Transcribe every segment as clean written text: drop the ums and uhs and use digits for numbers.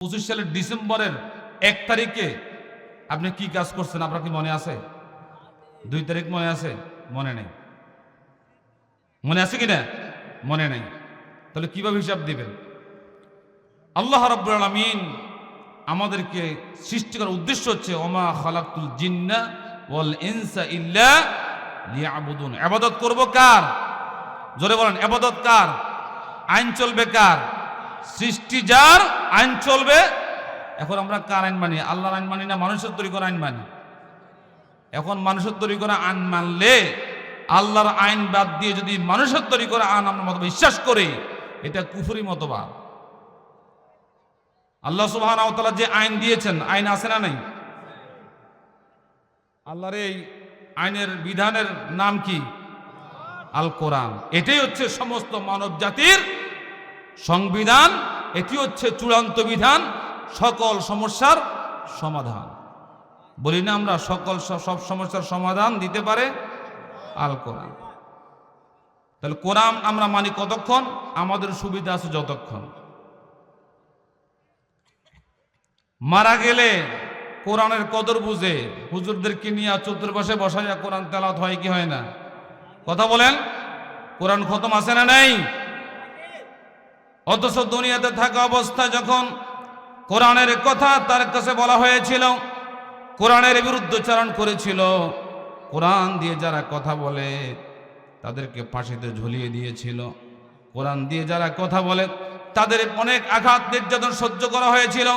25 সালের ডিসেম্বরের 1 তারিখে আপনি কি কাজ করছেন আপনার কি মনে আছে? 2 তারিখ মনে আছে? মনে নেই। মনে আছে কিনা? মনে নেই। তাহলে কিভাবে হিসাব দিবেন? আল্লাহ রাব্বুল আলামিন আমাদেরকে সৃষ্টি করার উদ্দেশ্য হচ্ছে ওমা খালাকতুল জিন্না ওয়াল ইনসা ইল্লা লিয়াবুদুন। ইবাদত করব কার? জোরে বলেন, ইবাদত কার? আইন চলবে কার? সৃষ্টি যার, আইন চলবে। এখন আমরা কার আইন মানি? আল্লাহর আইন মানি না মানুষের তৈরি করা আইন মানি? এখন মানুষের তৈরি করা আইন মানলে, আল্লাহর আইন বাদ দিয়ে যদি মানুষের তৈরি করা আইন আমরা মত বিশ্বাস করি, এটা কুফরি মতবাদ। আল্লাহ সুবহানাহু ওয়া তাআলা যে আইন দিয়েছেন, আইন আছে না নাই? আল্লাহর এই আইনের বিধানের নাম কি? আল কোরআন। এটাই হচ্ছে সমস্ত মানব জাতির সংবিধান, এটি হচ্ছে চূড়ান্ত বিধান, সকল সমস্যার সমাধান। বলি না আমরা সব সমস্যার সমাধান দিতে পারে আল কোরআন। তাহলে কোরআন আমরা মানি কতক্ষণ? আমাদের সুবিধা আছে যতক্ষণ। মারা গেলে কোরআনের কদর বুঝে হুজুরদেরকে নিয়ে চতুর্পাশে বসাইয়া কোরআন তেলাওয়াত হয় কি হয় না? কথা বলেন, কোরআন খতম আছে না নাই? অথচ দুনিয়াতে থাকা অবস্থায় যখন কোরআনের কথা তার কাছে বলা হয়েছিল, কোরআনের বিরুদ্ধচারণ করেছিল, কোরআন দিয়ে যারা কথা বলে তাদেরকে ফাঁসিতে ঝুলিয়ে দিয়েছিল। কোরআন দিয়ে যারা কথা বলে তাদের অনেক আঘাত নির্যাতন সহ্য করা হয়েছিল।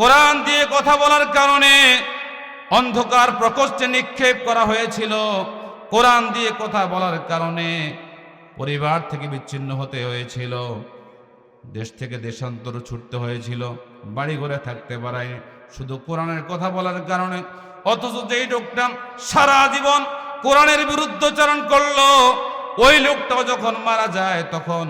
কোরআন দিয়ে কথা বলার কারণে অন্ধকার প্রকোষ্ঠে নিক্ষেপ করা হয়েছিল। কোরআন দিয়ে কথা বলার কারণে পরিবার থেকে বিচ্ছিন্ন হতে হয়েছিল, দেশ থেকে দেশান্তর ছুটতে হয়েছিল, বাড়ি ঘরে থাকতে পারায় শুধু কোরআনের কথা বলার কারণে। অথচ যেই লোকটা সারা জীবন কোরআনের বিরুদ্ধচারণ করলো, ওই লোকটাও যখন মারা যায় তখন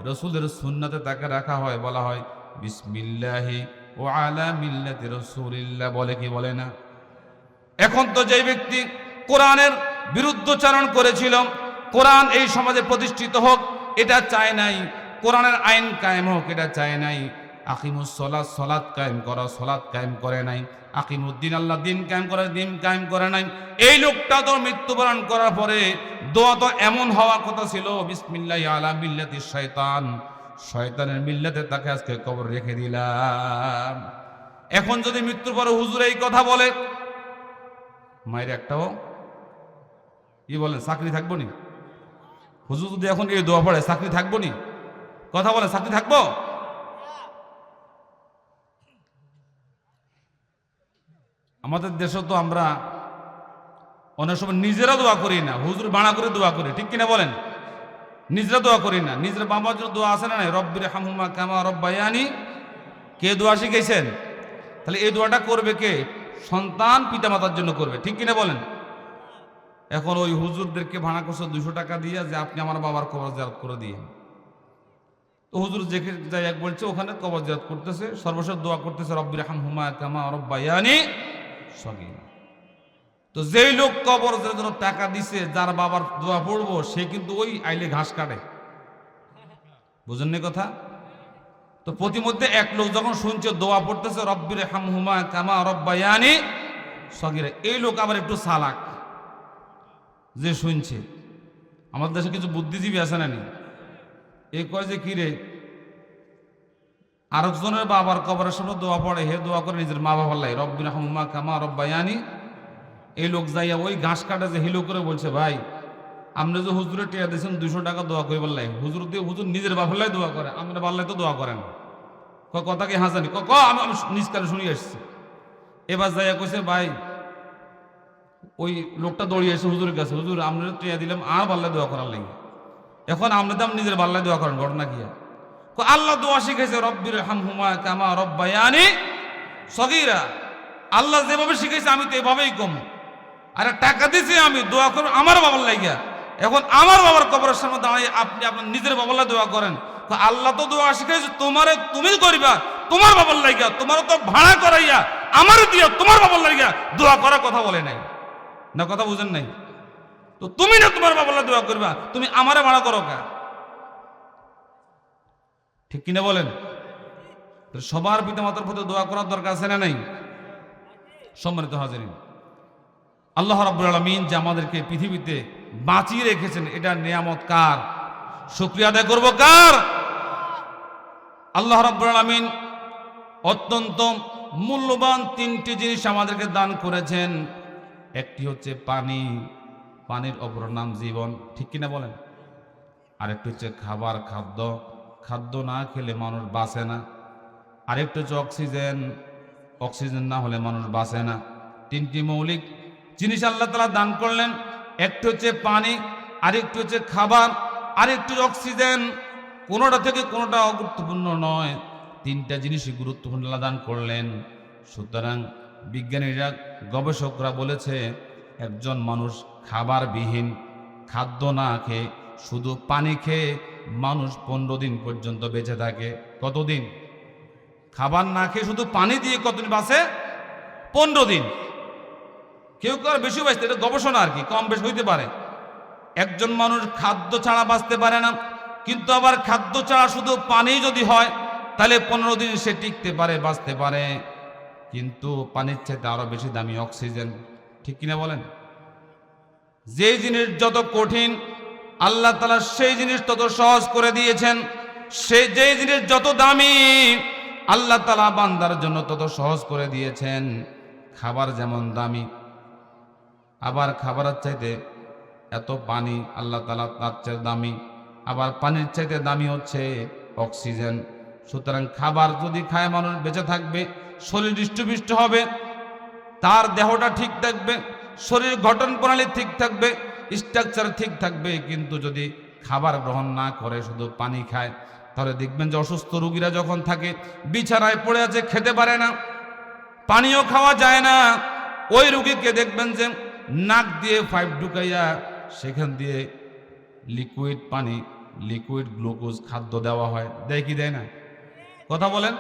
রসুলের সুন্নাতে তাকে রাখা হয়, বলা হয় বিসমিল্লাহি ওয়া আলা মিল্লাতি রাসূলিল্লাহ, বলে কি বলে না? এখন তো যেই ব্যক্তি কোরআনের বিরুদ্ধচারণ করেছিল, কোরআন এই সমাজে প্রতিষ্ঠিত হোক এটা চায় নাই, কোরআনের আইন কায়েম হোক এটা চায় নাই, আকিমুস সালাত, সালাত কায়েম করা, সালাত কায়েম করে নাই, আকিমুদ্দিন, আল্লাহ দিন কায়েম করে, দিন কায়েম করে নাই। এই লোকটা তো মৃত্যুবরণ করার পরে দোয়া তো এমন হওয়া কথা ছিল বিসমিল্লাহি আলা মিল্লাতি শাইতান, শয়তানের মিল্লাতে তাকে আজকে কবর রেখে দিলাম। এখন যদি মৃত্যুর পরে হুজুর এই কথা বলে, মায়ের একটাও কি বলেন চাকরি থাকবো নি? হুজুর যদি এখন এই দোয়া পড়ে চাকরি থাকবো নি? কথা বলে চাকরি থাকবো? আমাদের দেশে তো আমরা অনেক সময় নিজেরা দোয়া করি না, হুজুর বানা করে দোয়া করি, ঠিক কিনা বলেন? নিজেরা দোয়া করি না। নিজের বাবার জন্য দোয়া আছে না নাই? রব্বির হামহুমা কামা রব্বায়ানি। কে দোয়া শিখেছেন? তাহলে এই দোয়াটা করবে কে? সন্তান পিতামাতার জন্য করবে, ঠিক কিনা বলেন? এখন ওই হুজুরদেরকে ভাড়া করছে 200 টাকা দিয়ে যে আপনি আমার বাবার কবর জিয়ারত করে দিয়ে, তো হুজুর যেখানে যাই এক বলছে ওখানে কবর জিয়ারত করতেছে, সর্বশেষ দোয়া করতেছে রব্বির হামহুমা কামা রব্বায়ানি সগীরা। তো যেই লোক কবর জন্য টাকা দিছে, যার বাবার দোয়া পড়বো, সে কিন্তু ওই আইলে ঘাস কাটে। বুঝেন না কথা? তো প্রতিমধ্যে এক লোক যখন শুনছে দোয়া পড়তেছে রব্বির হামহুমা কামা রব্বায়ানি সগীরা, এই লোক আবার একটু চালাক, যে শুনছে। আমাদের দেশে কিছু বুদ্ধিজীবী আছে না নি? এই কয় যে কি রে, আরেকজনের বাবার কবরের সামনে দোয়া পড়ে, হে দোয়া করে নিজের মা বাবার লাই রব্বির হামহুমা কামা রব্বায়ানি। এই লোক যাইয়া ওই ঘাস কাটা যে হিলো করে বলছে, ভাই আপনি যে হুজুরে টিয়া দিয়েছেন 200 টাকা দোয়া করে বললাই, হুজুর দিয়ে হুজুর নিজের বাফলাই দোয়া করে, আমরা বাল্লাই তো দোয়া করেন। কথা কি হাসানি? আমি নিজ কানে শুনি আসছি। এবার যাইয়া কইছে, ভাই ওই লোকটা দৌড়িয়ে এসে হুজুরের কাছে, হুজুর আমরা টিয়া দিলাম আর বাল্লাই দোয়া করার লাগে, এখন আপনি তো নিজের বাল্লাই দোয়া করেন, ঘটনা কি? আল্লাহ দোয়া শিখেছে রব্বির হামহুমা কামা রব্বায়ানি সগীরা। আল্লাহ যেভাবে শিখেছে আমি তো এভাবেই কম। আরে টাকা দিছি আমি দোয়া করব আমার বাবার লাগিয়া, এখন আমার বাবার কবরের সামনে দাঁড়িয়ে আপনি আপনার নিজের বাবার লাগে দোয়া করেন। আল্লাহ তো দোয়া শিখেছে তোমারে তুমি করবা তোমার বাবার লাগিয়া, তোমার তো ভাড়া করাইয়া আমার দিয়া তোমার বাবার লাগিয়া দোয়া করার কথা বলে নাই না? কথা বুঝেন নাই? তো তুমি না তোমার বাবার লাগে দোয়া করবা, তুমি আমারে ভাড়া করো কা? ঠিক কিনা বলেন? সবার পিতামাতার প্রতি দোয়া করার দরকার আছে না নাই? সম্মানিত হাজিরিন, আল্লাহ রাব্বুল আলামিন যে আমাদেরকে পৃথিবীতে বাঁচিয়ে রেখেছেন, এটা নিয়ামত কার? শুকরিয়া আদায় করব কার? আল্লাহ রাব্বুল আলামিন অত্যন্ত মূল্যবান তিনটি জিনিস আমাদেরকে দান করেছেন। একটি হচ্ছে পানি, পানির অপর নাম জীবন, ঠিক কিনা বলেন? আরেকটি হচ্ছে খাবার, খাদ্য, খাদ্য না খেলে মানুষ বাঁচে না। আরেকটি হচ্ছে অক্সিজেন, অক্সিজেন না হলে মানুষ বাঁচে না। তিনটি মৌলিক জিনিস আল্লাহ তাআলা দান করলেন। একটি হচ্ছে পানি, আরেকটি হচ্ছে খাবার, আরেকটি অক্সিজেন। কোনোটা থেকে কোনোটা অগুরুত্বপূর্ণ নয়, তিনটা জিনিসই গুরুত্বপূর্ণ আল্লাহ দান করলেন। সুতরাং বিজ্ঞানীরা, গবেষকরা বলেছে একজন মানুষ খাবারবিহীন, খাদ্য না খেয়ে শুধু পানি খেয়ে মানুষ 15 দিন পর্যন্ত বেঁচে থাকে। কতদিন? খাবার না খেয়ে শুধু পানি দিয়ে কতদিন বাঁচে? 15 দিন। কেউ কেউ বেশি বাঁচতে, এটা গবেষণা আর কি, কম বেশি হইতে পারে। একজন মানুষ খাদ্য ছাড়া বাঁচতে পারে না, কিন্তু আবার খাদ্য ছাড়া শুধু পানি যদি হয় তাহলে 15 দিন সে টিকতে পারে, বাঁচতে পারে। কিন্তু পানির চাইতে আরো বেশি দামি অক্সিজেন, ঠিক কিনা বলেন? যে জিনিস যত কঠিন আল্লাহ তাআলা সেই জিনিস তত সহজ করে দিয়েছেন। সে যে জিনিস যত দামি আল্লাহ তাআলা বান্দার জন্য তত সহজ করে দিয়েছেন। খাবার যেমন দামি, আবার খাবারের চাইতে এত পানি আল্লাহ তাআলা তার চেয়ে দামি, আবার পানির চাইতে দামি হচ্ছে অক্সিজেন। সুতরাং খাবার যদি খায় মানুষ বেঁচে থাকবে, শরীর হৃষ্টপুষ্ট হবে, তার দেহটা ঠিক থাকবে, শরীর গঠন প্রণালী ঠিক থাকবে, স্ট্রাকচার ঠিক থাকবে। কিন্তু যদি খাবার গ্রহণ না করে শুধু পানি খায়, তাহলে দেখবেন যে অসুস্থ রোগীরা যখন থাকে বিছানায় পড়ে আছে, খেতে পারে না, পানিও খাওয়া যায় না, ওই রোগীকে দেখবেন যে নাক দিয়ে পাইপ ঢুকাইয়া সেখান দিয়ে লিকুইড পানি, লিকুইড গ্লুকোজ খাদ্য দেওয়া হয়। দেয় কি দেয় না? কথা বলেন।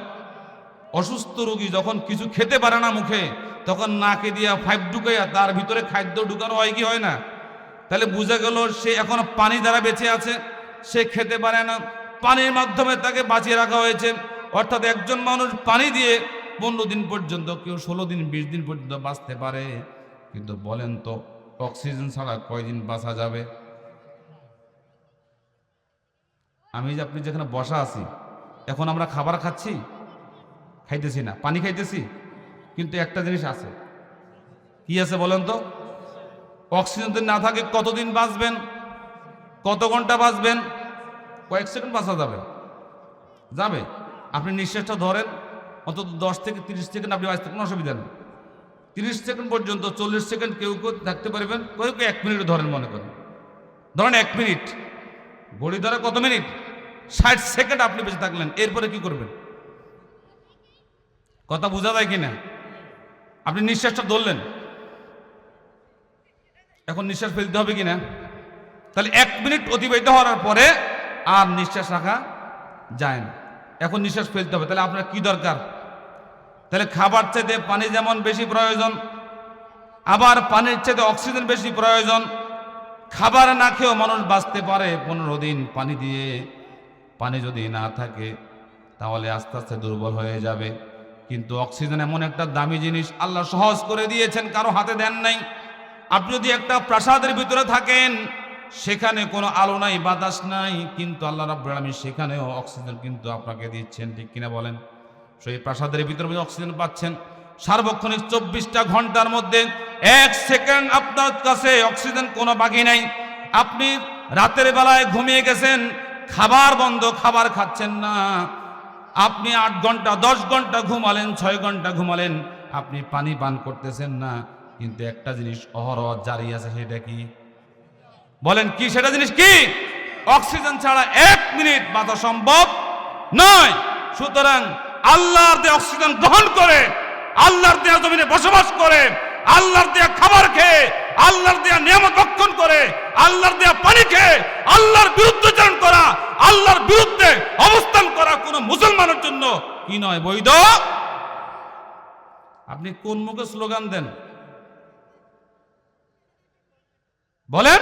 অসুস্থ রোগী যখন কিছু খেতে পারে না মুখে, তখন নাকে দিয়া পাইপ ঢুকাইয়া তার ভিতরে খাদ্য ঢুকানো হয় কি হয় না? তাহলে বোঝা গেল সে এখন পানি দ্বারা বেঁচে আছে, সে খেতে পারে না, পানির মাধ্যমে তাকে বাঁচিয়ে রাখা হয়েছে। অর্থাৎ একজন মানুষ পানি দিয়ে 15 দিন পর্যন্ত, কেউ 16 দিন 20 দিন পর্যন্ত বাঁচতে পারে। কিন্তু বলেন তো অক্সিজেন ছাড়া কয়দিন বাঁচা যাবে? আমি যে আপনি যেখানে বসা আছি, এখন আমরা খাবার খাচ্ছি, খাইতেছি না, পানি খাইতেছি, কিন্তু একটা জিনিস আছে। কি আছে বলেন তো? অক্সিজেন যদি না থাকে কতদিন বাঁচবেন? কত ঘন্টা বাঁচবেন? কয়েক সেকেন্ড বাঁচা যাবে? যাবে। আপনি নিঃশ্বাসটা ধরেন, অন্তত 10 থেকে 30 সেকেন্ড আপনি বাঁচতে কোনো অসুবিধা নেই। 30 সেকেন্ড পর্যন্ত, 40 সেকেন্ড কেউ কেউ থাকতে পারবেন, কেউ কেউ 1 মিনিট ধরেন, মনে করেন ধরেন 1 মিনিট, ঘড়ি ধরে কত মিনিট? 60 সেকেন্ড আপনি বেঁচে থাকলেন। এরপরে কি করবেন? কথা বোঝা যায় কিনা? আপনি নিঃশ্বাসটা ধরলেন, এখন নিঃশ্বাস ফেলতে হবে কিনা? তাহলে 1 মিনিট অতিবাহিত হওয়ার পরে আর নিঃশ্বাস রাখা যায় না, এখন নিঃশ্বাস ফেলতে হবে। তাহলে আপনার কি দরকার? তাহলে খাবার চাইতে পানি যেমন বেশি প্রয়োজন, আবার পানির চাইতে অক্সিজেন বেশি প্রয়োজন। খাবার না খেয়েও মানুষ বাঁচতে পারে 15 দিন পানি দিয়ে। পানি যদি না থাকে তাহলে আস্তে আস্তে দুর্বল হয়ে যাবে। কিন্তু অক্সিজেন এমন একটা দামি জিনিস, আল্লাহ সহজ করে দিয়েছেন, কারো হাতে দেন নাই। আপনি যদি একটা প্রাসাদের ভিতরে থাকেন, সেখানে কোনো আলো নাই, বাতাস নাই, কিন্তু আল্লাহ রাব্বুল আলামিন সেখানেও অক্সিজেন কিন্তু আপনাকে দিচ্ছেন, ঠিক কিনা বলেন? সেই প্রাসাদের ভিতরে অক্সিজেন পাচ্ছেন সার্বক্ষণিক 24টা ঘন্টার মধ্যে 1 সেকেন্ড আপনার কাছে অক্সিজেন কোনো বাকি নাই। আপনি রাতের বেলায় ঘুমিয়ে গেছেন, খাবার বন্ধ, খাবার খাচ্ছেন না, আপনি 8 ঘন্টা 10 ঘন্টা ঘুমালেন, 6 ঘন্টা ঘুমালেন, আপনি পানি পান করতেছেন না, কিন্তু একটা জিনিস অহরহ জারি আছে, সেটা কি বলেন? কি সেটা জিনিস কি? অক্সিজেন ছাড়া 1 মিনিট বাঁচা সম্ভব নয়। সুতরাং আল্লাহর দেয়া অক্সিজেন গ্রহণ করে, আল্লাহর দেয়া জমিনে বসবাস করে, আল্লাহর দেয়া খাবার খেয়ে, আল্লাহর দেয়া নিয়ামত ভক্ষণ করে, আল্লাহর দেয়া পানি খেয়ে আল্লাহর বিরুদ্ধাচরণ করা, আল্লাহর বিরুদ্ধে অবস্থান করা কোনো মুসলমানের জন্য কি নয়? বৈধ। আপনি কোন মুখে স্লোগান দেন বলেন?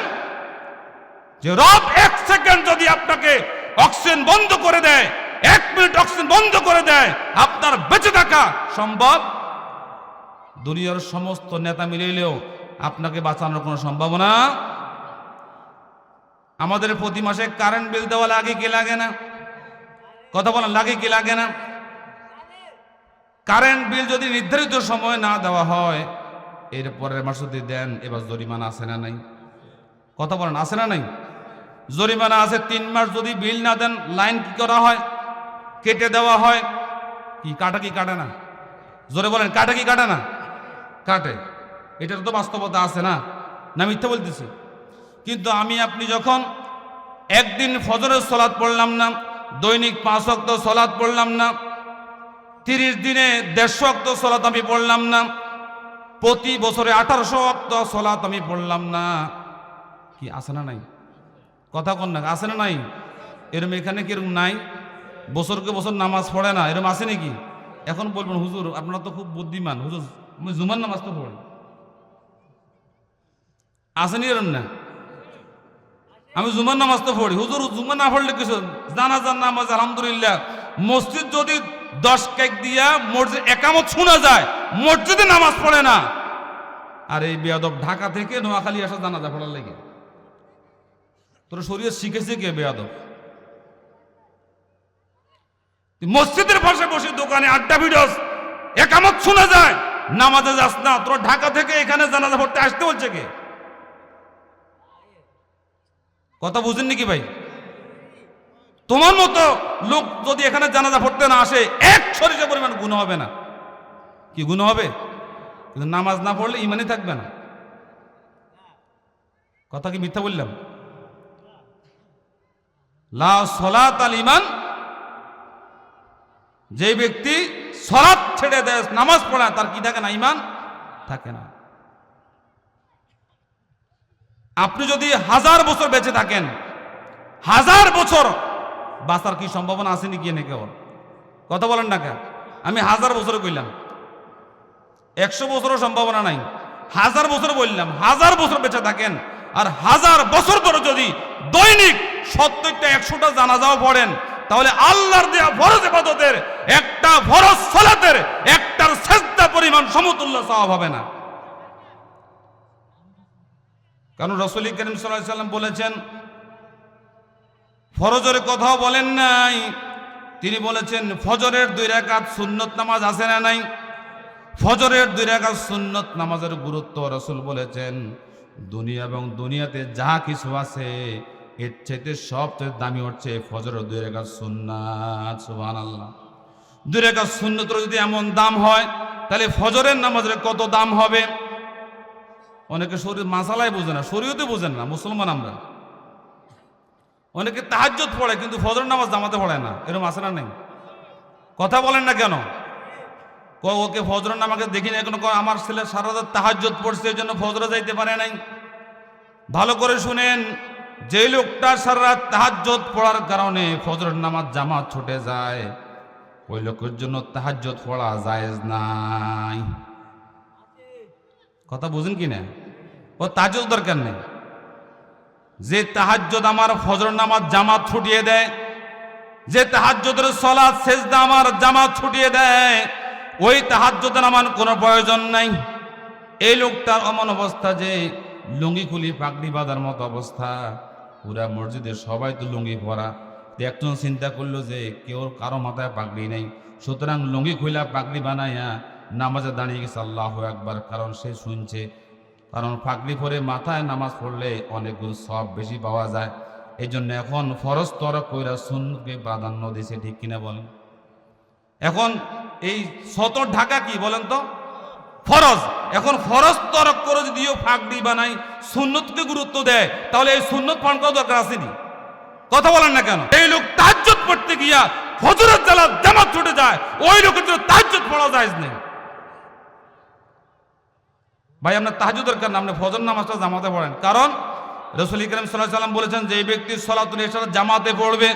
যে রব 1 সেকেন্ড যদি আপনাকে অক্সিজেন বন্ধ করে দেয়, 1 মিনিট অক্সিজেন বন্ধ করে দেয়, আপনার বেঁচে থাকা সম্ভব? দুনিয়ার সমস্ত নেতা মিলিলেও আপনাকে বাঁচানোর কোনো সম্ভাবনা। আমাদের প্রতি মাসে কারেন্ট বিল দেওয়া লাগে কি লাগে না? কথা বলেন, লাগে কি লাগে না? কারেন্ট বিল যদি নির্ধারিত সময় না দেওয়া হয়, এরপরের মাস যদি দেন, এবার জরিমানা আছে না নাই? কথা বলেন, আছে না নাই? জরিমানা আছে। 3 মাস যদি বিল না দেন, লাইন কি করা হয়? কেটে দেওয়া হয়। কি কাটা কি কাটে না? জোরে বলেন, কাটে কি কাটে না? কাটে। এটার তো বাস্তবতা আছে না? না মিথ্যা বলতেছি? কিন্তু আমি আপনি যখন একদিন ফজরের সালাত পড়লাম না, দৈনিক 5 ওয়াক্ত সালাত পড়লাম না, 30 দিনে 150 ওয়াক্ত সালাত আমি পড়লাম না, প্রতি বছরে 1800 ওয়াক্ত সালাত আমি পড়লাম না, কি আছে না নাই? কথা কন না, আছে না নাই? এরম এখানে কিরকম নাই? বছরকে বছর নামাজ পড়ে না, এরম আছে নাকি? এখন বলবেন হুজুর আপনারা তো খুব বুদ্ধিমান, হুজুর আমি জুমার নামাজ তো পড়ি, আসেনি এরম না? আমি জুমার নামাজ তো পড়ি। হুজুর জুমা না পড়লে কিছু, জানাজার নামাজ আলহামদুলিল্লাহ মসজিদ যদি 10 কেক দিয়া মসজিদ একামত শোনা যায়, মসজিদে নামাজ পড়ে না। আর এই বেয়াদব ঢাকা থেকে নোয়াখালী আসা জানাজা পড়ার লাগে। তোর শরীর শিখেছে কে বেয়াদব? মসজিদের পাশে বসে দোকানে আড্ডা ভিড়স, একামত শোনা যায়, নামাজে যাস না। তোর ঢাকা থেকে এখানে জানাজা পড়তে আসতে বলছে কে? কথা বুঝেন নাকি ভাই? তোমার মতো লোক যদি এখানে জানাজা পড়তে না আসে, 1 সরিষা পরিমাণ গুনাহ হবে না? কি গুনাহ হবে? কিন্তু নামাজ না পড়লে ইমানই থাকবে না। কথা কি মিথ্যা বললাম? লা সলাত আল ইমান, যে ব্যক্তি সালাত ছেড়ে দেয়, নামাজ পড়ে, তার কি থাকে না? ইমান থাকে না। আপনি যদি 1000 বছর বেঁচে থাকেন, 1000 বছর বাঁচার কি সম্ভাবনা আছে নাকি? এনে কেবল কথা বলেন না কেন? আমি 1000 বছর কইলাম, 100 বছরও সম্ভাবনা নাই, 1000 বছর বললাম। 1000 বছর বেঁচে থাকেন, আর 1000 বছর ধরে যদি দৈনিক 70টা 100টা জানাজাও পড়েন, তাহলে আল্লাহর দেয়া ফরজ ইবাদতের, একটা ফরজ সালাতের একটার সিজদা পরিমাণ সমতুল্য সওয়াব হবে না। কারণ রাসূল করিম সাল্লাল্লাহু আলাইহি ওয়াসাল্লাম বলেছেন, ফরজের কথাও বলেন নাই, তিনি বলেছেন ফজরের 2 রাকাত সুন্নত নামাজ আছে না নাই? ফজরের 2 রাকাত সুন্নত নামাজের গুরুত্ব রাসূল বলেছেন, দুনিয়া এবং দুনিয়াতে যা কিছু আছে এর চাইতে সবচেয়ে দামি হচ্ছে ফজরের 2 রাকাত সুন্নাত। সুবহানাল্লাহ। 2 রাকাত সুন্নতের যদি এমন দাম হয়, তাহলে ফজরের নামাজের কত দাম হবে? অনেকে শরীর মাসালাই বোঝে না, শরীয়তে বোঝেন না, মুসলমান আমরা। অনেকে তাহাজ্জুদ পড়ে কিন্তু ফজর নামাজ জামাতে পড়ে না, এরকম আছে না নেই? কথা বলেন না কেন? ওকে ফজর নামাজে দেখি না এখন, আমার ছেলে সারা রাত তাহাজ্জুদ পড়ছে এই জন্য ফজরে যাইতে পারে নাই। ভালো করে শুনেন, যে লোকটা সারা রাত তাহাজ্জুদ পড়ার কারণে ফজর নামাজ জামাত ছুটে যায়, ওই লোকের জন্য তাহাজ্জুদ পড়া জায়েজ নাই। কথা বুঝেন কি না? ও তাহাজ্জুদ দরকার নেই। যে তাহাজ্জুদ আমার ফজর নামাজ জামাত ছুটিয়ে দেয়, যে তাহাজ্জুদের সালাত সেজদা আমার জামাত ছুটিয়ে দেয়, ওই তাহাজ্জুদের আমার কোনো প্রয়োজন নাই। এই লোকটার এমন অবস্থা যে লুঙ্গি খুলি পাগড়ি বাঁধার মতো অবস্থা, পুরা মসজিদে সবাই তো লুঙ্গি পরা। একজন চিন্তা করলো যে কেউ কারো মাথায় পাগড়ি নেই, সুতরাং লুঙ্গি খুলা পাগড়ি বানাইয়া নামাজে দাঁড়িয়ে গেছে, আল্লাহু আকবার। কারণ সে শুনছে, কারণ পাগড়ি পরে মাথায় নামাজ পড়লে অনেক গুণ সব বেশি পাওয়া যায়। এই জন্য এখন ফরজ তরক কইরা সুন্নতকে প্রাধান্য দিয়েছে, ঠিক কিনা বলেন? এখন এই সতর ঢাকা কি বলেন তো? ফরজ। এখন ফরজ তরক করে যদিও পাগড়ি বানাই, সুন্নতকে গুরুত্ব দেয়, তাহলে এই সুন্নত পালন করা দরকার আসেনি? কথা বলেন না কেন? এই লোক তাহাজ্জুদ পড়তে গিয়া ফজরের জামাত ছুটে যায়, ওই লোকের জন্য তাহাজ্জুদ পড়া জায়েজ নেই। ভাই আপনার তাহাজ্জুদ দরকার না, আপনি ফজর নামাজটা জামাতে পড়েন। কারণ রাসূল করিম সাল্লাল্লাহু আলাইহি ওয়াসাল্লাম বলেছেন, যে ব্যক্তি সালাতুল ইশা জামাতে পড়বে,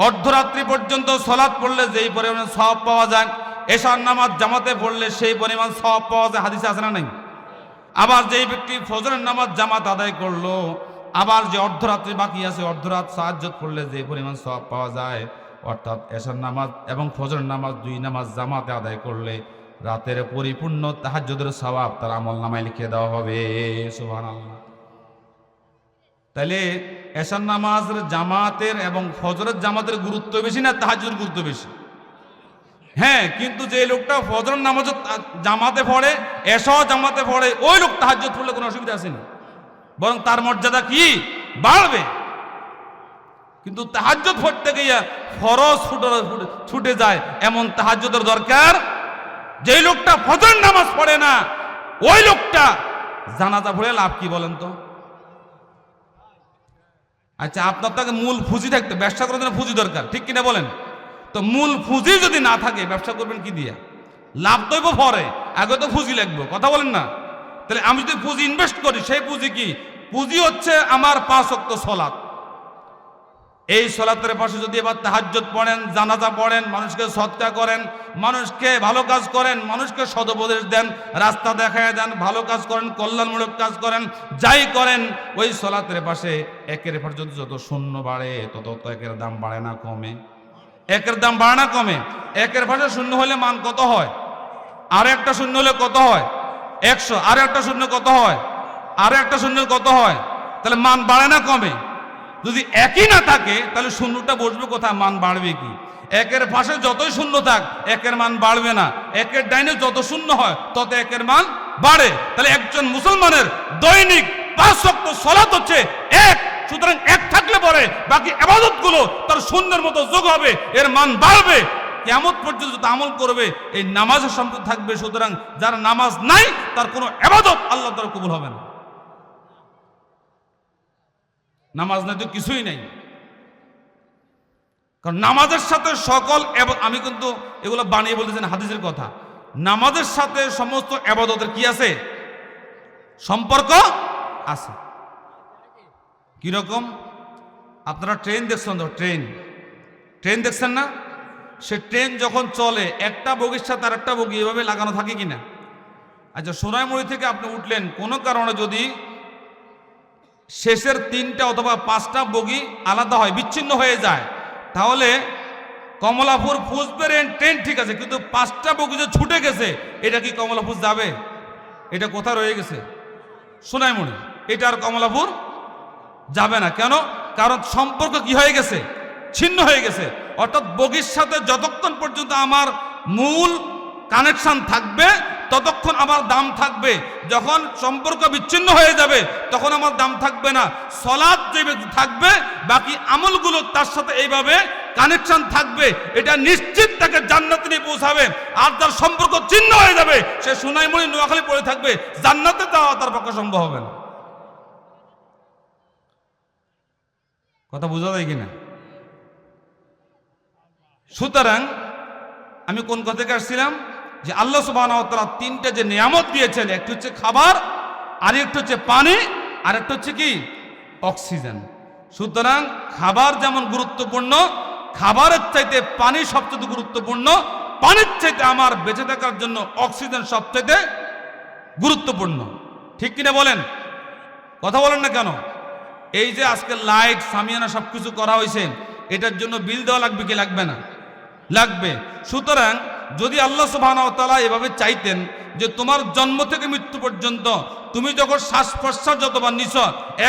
অর্ধরাত্রি পর্যন্ত সালাত পড়লে যেই পরিমাণ সওয়াব পাওয়া যায়, এশার নামাজ জামাতে পড়লে সেই পরিমাণ সওয়াব পাওয়া যায়। হাদিসে আছে না নাই? আবার যেই ব্যক্তি ফজরের নামাজ জামাত আদায় করলো, আবার যে অর্ধরাত্রি বাকি আছে, অর্ধরাত তাহাজ্জুদ পড়লে যে পরিমাণ সওয়াব পাওয়া যায়, অর্থাৎ এশার নামাজ এবং ফজর নামাজ 2 নামাজ জামাতে আদায় করলে রাতের পরিপূর্ণ তাহাজ্জুদের সওয়াব তার আমলনামায় লিখে দেওয়া হবে। সুবহানাল্লাহ। তাহলে এশার নামাজের জামাতের এবং ফজরের জামাতের গুরুত্ব বেশি না তাহাজ্জুদের গুরুত্ব বেশি? হ্যাঁ, কিন্তু যে লোকটা ফজর নামাজ জামাতে পড়ে, এশাও জামাতে পড়ে, ওই লোক তাহাজ্জুদ পড়লে কোনো অসুবিধা আছে না, বরং তার মর্যাদা কি বাড়বে। কিন্তু তাহাজ্জুদ পড়তে গিয়ে ফরজ ছুটে যায়, এমন তাহাজ্জুদের দরকার। যে লোকটা ফজর নামাজ পড়ে না, ওই লোকটা জানাজা পড়ে লাভ কি বলেন তো? আচ্ছা, আপনার তাকে মূল পুঁজি থাকতে, ব্যবসা করার জন্য পুঁজি দরকার, ঠিক কিনা বলেন? তো মূল পুঁজি যদি না থাকে ব্যবসা করবেন কি দিয়ে? লাভ দইব পরে, আগে তো পুঁজি লাগবে, কথা বলেন না? তাহলে আমি যদি পুঁজি ইনভেস্ট করি, সেই পুঁজি কি? পুঁজি হচ্ছে আমার 5 ওয়াক্ত সালাত। এই সালাতের পাশে যদি এবার তাহাজ্জুদ পড়েন, জানাজা পড়েন, মানুষকে সদকা করেন, মানুষকে ভালো কাজ করেন, মানুষকে সদুপদেশ দেন, রাস্তা দেখায় দেন, ভালো কাজ করেন, কল্যাণমূলক কাজ করেন, যাই করেন, ওই সালাতের পাশে একের পাশে যত শূন্য বাড়ে তত একের দাম বাড়ে না কমে? একের দাম বাড়ে না কমে? একের পাশে শূন্য হলে মান কত হয়? আর একটা শূন্য হলে কত হয়? 100। আর একটা শূন্য কত হয়? আর একটা শূন্য কত হয়? তাহলে মান বাড়ে না কমে? যদি একই না থাকে তাহলে শূন্যটা বসবে কোথায়, মান বাড়বে কি? একের পাশে যতই শূন্য থাক একের মান বাড়বে না, একের ডাইনে যত শূন্য হয় তত একের মান বাড়ে। তাহলে একজন মুসলমানের দৈনিক 5 ওয়াক্ত সালাত হচ্ছে এক। সুতরাং এক থাকলে পরে বাকি ইবাদতগুলো তার শূন্যের মতো যোগ হবে, এর মান বাড়বে। কিয়ামত পর্যন্ত যত আমল করবে এই নামাজের সম্পদ থাকবে। সুতরাং যার নামাজ নাই তার কোনো ইবাদত আল্লাহ দ্বারা কবুল হবে না। নামাজ নাই তো কিছুই নাই। কারণ নামাজের সাথে সকল, আমি কিন্তু এগুলো বানিয়ে বলতেছেন হাদিসের কথা, নামাজের সাথে সমস্ত ইবাদতের কি আছে? সম্পর্ক আছে। কিরকম? আপনারা ট্রেন দেখছেন তো? ট্রেন দেখছেন না? সে ট্রেন যখন চলে একটা বগির সাথে আর একটা বগি এভাবে লাগানো থাকে কিনা? আচ্ছা, সোনাইমুড়ি থেকে আপনি উঠলেন, কোনো কারণে যদি শেষের 3টা অথবা 5টা বগি আলাদা হয়, বিচ্ছিন্ন হয়ে যায়, তাহলে কমলাপুর ফুসবের ট্রেন ঠিক আছে, কিন্তু 5টা বগি যে ছুটে গেছে, এটা কি কমলাপুর যাবে? এটা কোথায় রয়ে গেছে? সোনাইমুড়ি। এটা আর কমলাপুর যাবে না। কেন? কারণ সম্পর্ক কি হয়ে গেছে? ছিন্ন হয়ে গেছে। অর্থাৎ বগির সাথে যতক্ষণ পর্যন্ত আমার মূল কানেকশন থাকবে ততক্ষণ আমার দাম থাকবে। যখন সম্পর্ক বিচ্ছিন্ন হয়ে যাবে তখন আমার দাম থাকবে না। সালাত যে থাকবে, বাকি আমলগুলো তার সাথে এইভাবে কানেকশন থাকবে, এটা নিশ্চিত তাকে জান্নাতে নিয়ে পৌঁছাবে। আর যার সম্পর্ক ছিন্ন হয়ে যাবে সে সোনাইমুড়ি নোয়াখালী পড়ে থাকবে, জান্নাতে যাওয়া তার পক্ষে সম্ভব হবে না। কথা বোঝা যায় কিনা? সুতরাং আমি কোন কথা থেকে আসছিলাম, যে আল্লাহ সুবহানাহু ওয়া তাআলা 3টে যে নিয়ামত দিয়েছেন, একটা হচ্ছে খাবার, আরেকটা হচ্ছে পানি, আরেকটা হচ্ছে কি? অক্সিজেন। সুতরাং খাবার যেমন গুরুত্বপূর্ণ, খাবারের চাইতে পানি সবচেয়ে গুরুত্বপূর্ণ, পানির চাইতে আমার বেঁচে থাকার জন্য অক্সিজেন সবচেয়ে গুরুত্বপূর্ণ। ঠিক কিনা বলেন? কথা বলেন না কেন? এই যে আজকে লাইট, সামিয়ানা সবকিছু করা হয়েছে, এটার জন্য বিল দেওয়া লাগবে কি লাগবে না? লাগবে। সুতরাং যদি আল্লাহ সুবহানাহু ওয়া তাআলা এভাবে চাইতেন যে তোমার জন্ম থেকে মৃত্যু পর্যন্ত তুমি যখন শ্বাস প্রশ্বাস যতবার নিছ,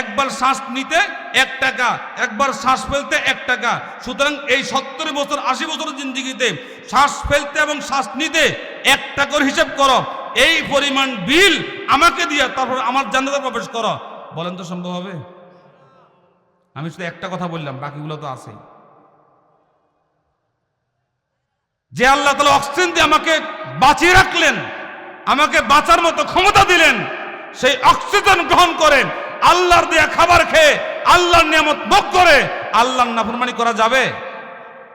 একবার শ্বাস নিতে 1 টাকা, একবার শ্বাস ফেলতে 1 টাকা। সুতরাং এই 70 বছর 80 বছরের জিন্দেগিতে শ্বাস ফেলতে এবং শ্বাস নিতে 1 টাকার হিসাব করো, এই পরিমাণ বিল আমাকে দিয়ে তারপর আমার জান্নাতে প্রবেশ করো। বলেন তো সম্ভব হবে? আমি শুধু একটা কথা বললাম, বাকিগুলো তো আছেই। যে আল্লাহ তাআলা অক্সিজেন দিয়ে আমাকে বাঁচিয়ে রাখলেন, আমাকে বাঁচার মতো ক্ষমতা দিলেন, সেই অক্সিজেন গ্রহণ করেন আল্লাহর দেয়া খাবার খেয়ে, আল্লাহর নিয়ামত ভোগ করে আল্লাহর নাফরমানি করা যাবে?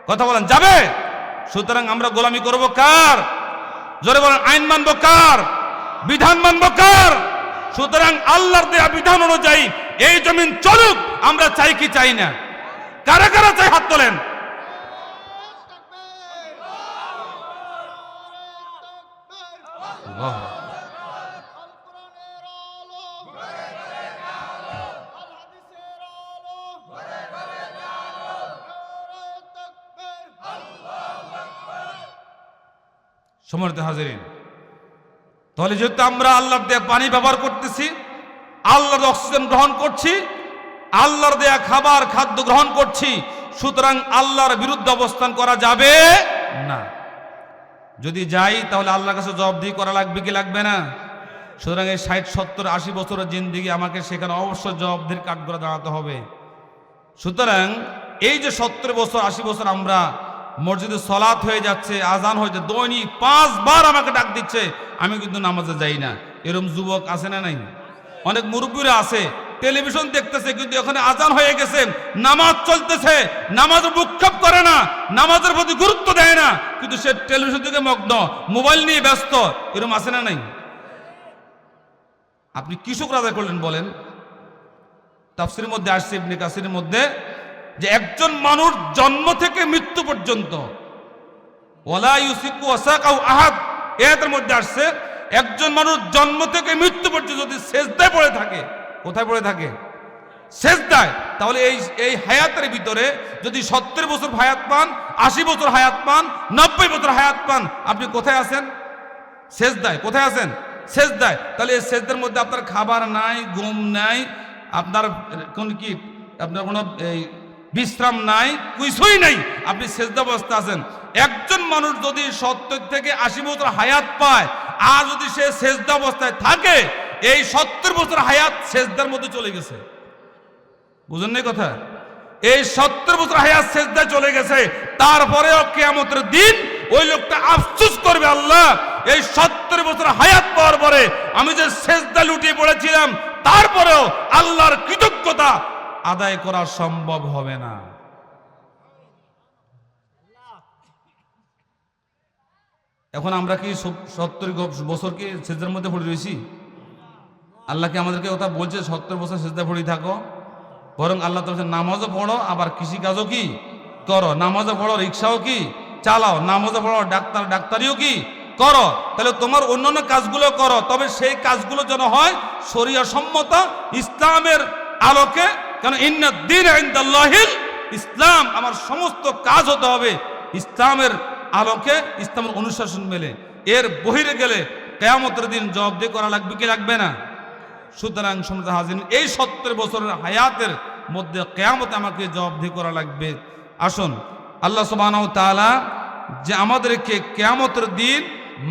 কথা বলেন, যাবে? সুতরাং আমরা গোলামি করব কার? জোরে বলেন, আইন মানব কার? বিধান মানব কার? সুতরাং আল্লাহর দেয়া বিধান অনুযায়ী এই জমিন চলুক, আমরা চাই কি চাই না? কারা কারা চাই হাত তোলেন। সম্মানিত হাজিরিন, তাহলে যেহেতু আমরা আল্লাহর দেয়া পানি ব্যবহার করতেছি, আল্লাহর অক্সিজেন গ্রহণ করছি, আল্লাহর দেয়া খাবার খাদ্য গ্রহণ করছি, সুতরাং আল্লাহর বিরুদ্ধে অবস্থান করা যাবে না। যদি যাই তাহলে আল্লাহর কাছে জবাবদিহি করা লাগবে কি লাগবে না? সুতরাং এই 60, 70, 80 বছরের জিন্দেগি আমাকে সেখানে অবশ্যই জবাবদিহির কাঠগড়ায় দাঁড়াতে হবে। সুতরাং এই যে 70 বছর 80 বছর আমরা মসজিদে সলাত হয়ে যাচ্ছে, আজান হয়ে যাচ্ছে, দৈনিক 5 বার আমাকে ডাক দিচ্ছে, আমি কিন্তু নামাজে যাই না। এরকম যুবক আছে না নাই? অনেক মুরব্বীরা আছে, টেলিভিশন দেখতেছে কিন্তু ওখানে আজান হয়ে গেছে, নামাজ চলতেছে, নামাজ মুখ্যাপ করে না, নামাজের প্রতি গুরুত্ব দেয় না, কিন্তু সে টেলিভিশন থেকে মগ্ন, মোবাইল নিয়ে ব্যস্ত। এরকম আছে না নাই? আপনি কি শুকর আদায় করলেন বলেন? তাফসীরের মধ্যে আসছে, ইবনে কাসিরের মধ্যে, যে একজন মানুষ জন্ম থেকে মৃত্যু পর্যন্ত ওয়ালা ইউসিকু ওয়াসাকাউ আহাদ, এর মধ্যে আসছে একজন মানুষ জন্ম থেকে মৃত্যু পর্যন্ত যদি সেজদায় পড়ে থাকে, কোথায় পড়ে থাকে? সেজদায়। তাহলে এই হায়াতের ভিতরে যদি 70 বছর হায়াত পান, 80 বছর হায়াত পান, 90 বছর হায়াত পান, আপনি কোথায় আছেন? সেজদায়। কোথায় আছেন? সেজদায়। তাহলে এই সেজদার মধ্যে আপনার খাবার নাই, ঘুম নাই, আপনার কোনো বিশ্রাম নাই, কিছুই নাই, আপনি সেজদা অবস্থা আছেন। একজন মানুষ যদি 70 থেকে 80 বছর হায়াত পায়, আর যদি সে সেজদা অবস্থায় থাকে, এই 70 বছর হায়াত সেজদার মধ্যে চলে গেছে। বুঝেন না কথা? এই 70 বছর হায়াত সেজদায় চলে গেছে, তারপরেও কিয়ামতের দিন ওই লোকটা আফসোস করবে, আল্লাহ এই 70 বছর হায়াত পাওয়ার পরে আমি যে সেজদা লুটিয়ে পড়েছিলাম, তারপরেও আল্লাহর কৃতজ্ঞতা আদায় করা সম্ভব হবে না। এখন আমরা কি 70 বছর কি সেজদার মধ্যে পড়ে রয়েছি? আল্লাহ কি আমাদেরকে কথা বলছে 70 বছর সেজদা পড়ে থাকো? বরং আল্লাহ তো নামাজও পড়ো, আবার কৃষিকাজও কি করো, নামাজও পড়ো, রিক্সাও কি চালাও, নামাজও পড়ো, ডাক্তারিও কি করো। তাহলে তোমার অন্যান্য কাজগুলো করো, তবে সেই কাজগুলো যেন হয় শরিয়া সম্মত, ইসলামের আলোকে। কেন ইন্না দ্বীন ইনদাল্লাহিল ইসলাম, আমার সমস্ত কাজ হতে হবে ইসলামের আলোকে, ইসলামের অনুশাসন মেলে। এর বহিরে গেলে কিয়ামতের দিন জবাবদিহি করা লাগবে কি লাগবে না? সুতরাং সম্মানিত হাজিরিন, এই 70 বছরের হায়াতের মধ্যে কিয়ামতে আমাকে জবাবদিহি করা লাগবে। আসুন, আল্লাহ সুবহানাহু ওয়া তাআলা যে আমাদেরকে কিয়ামতের দিন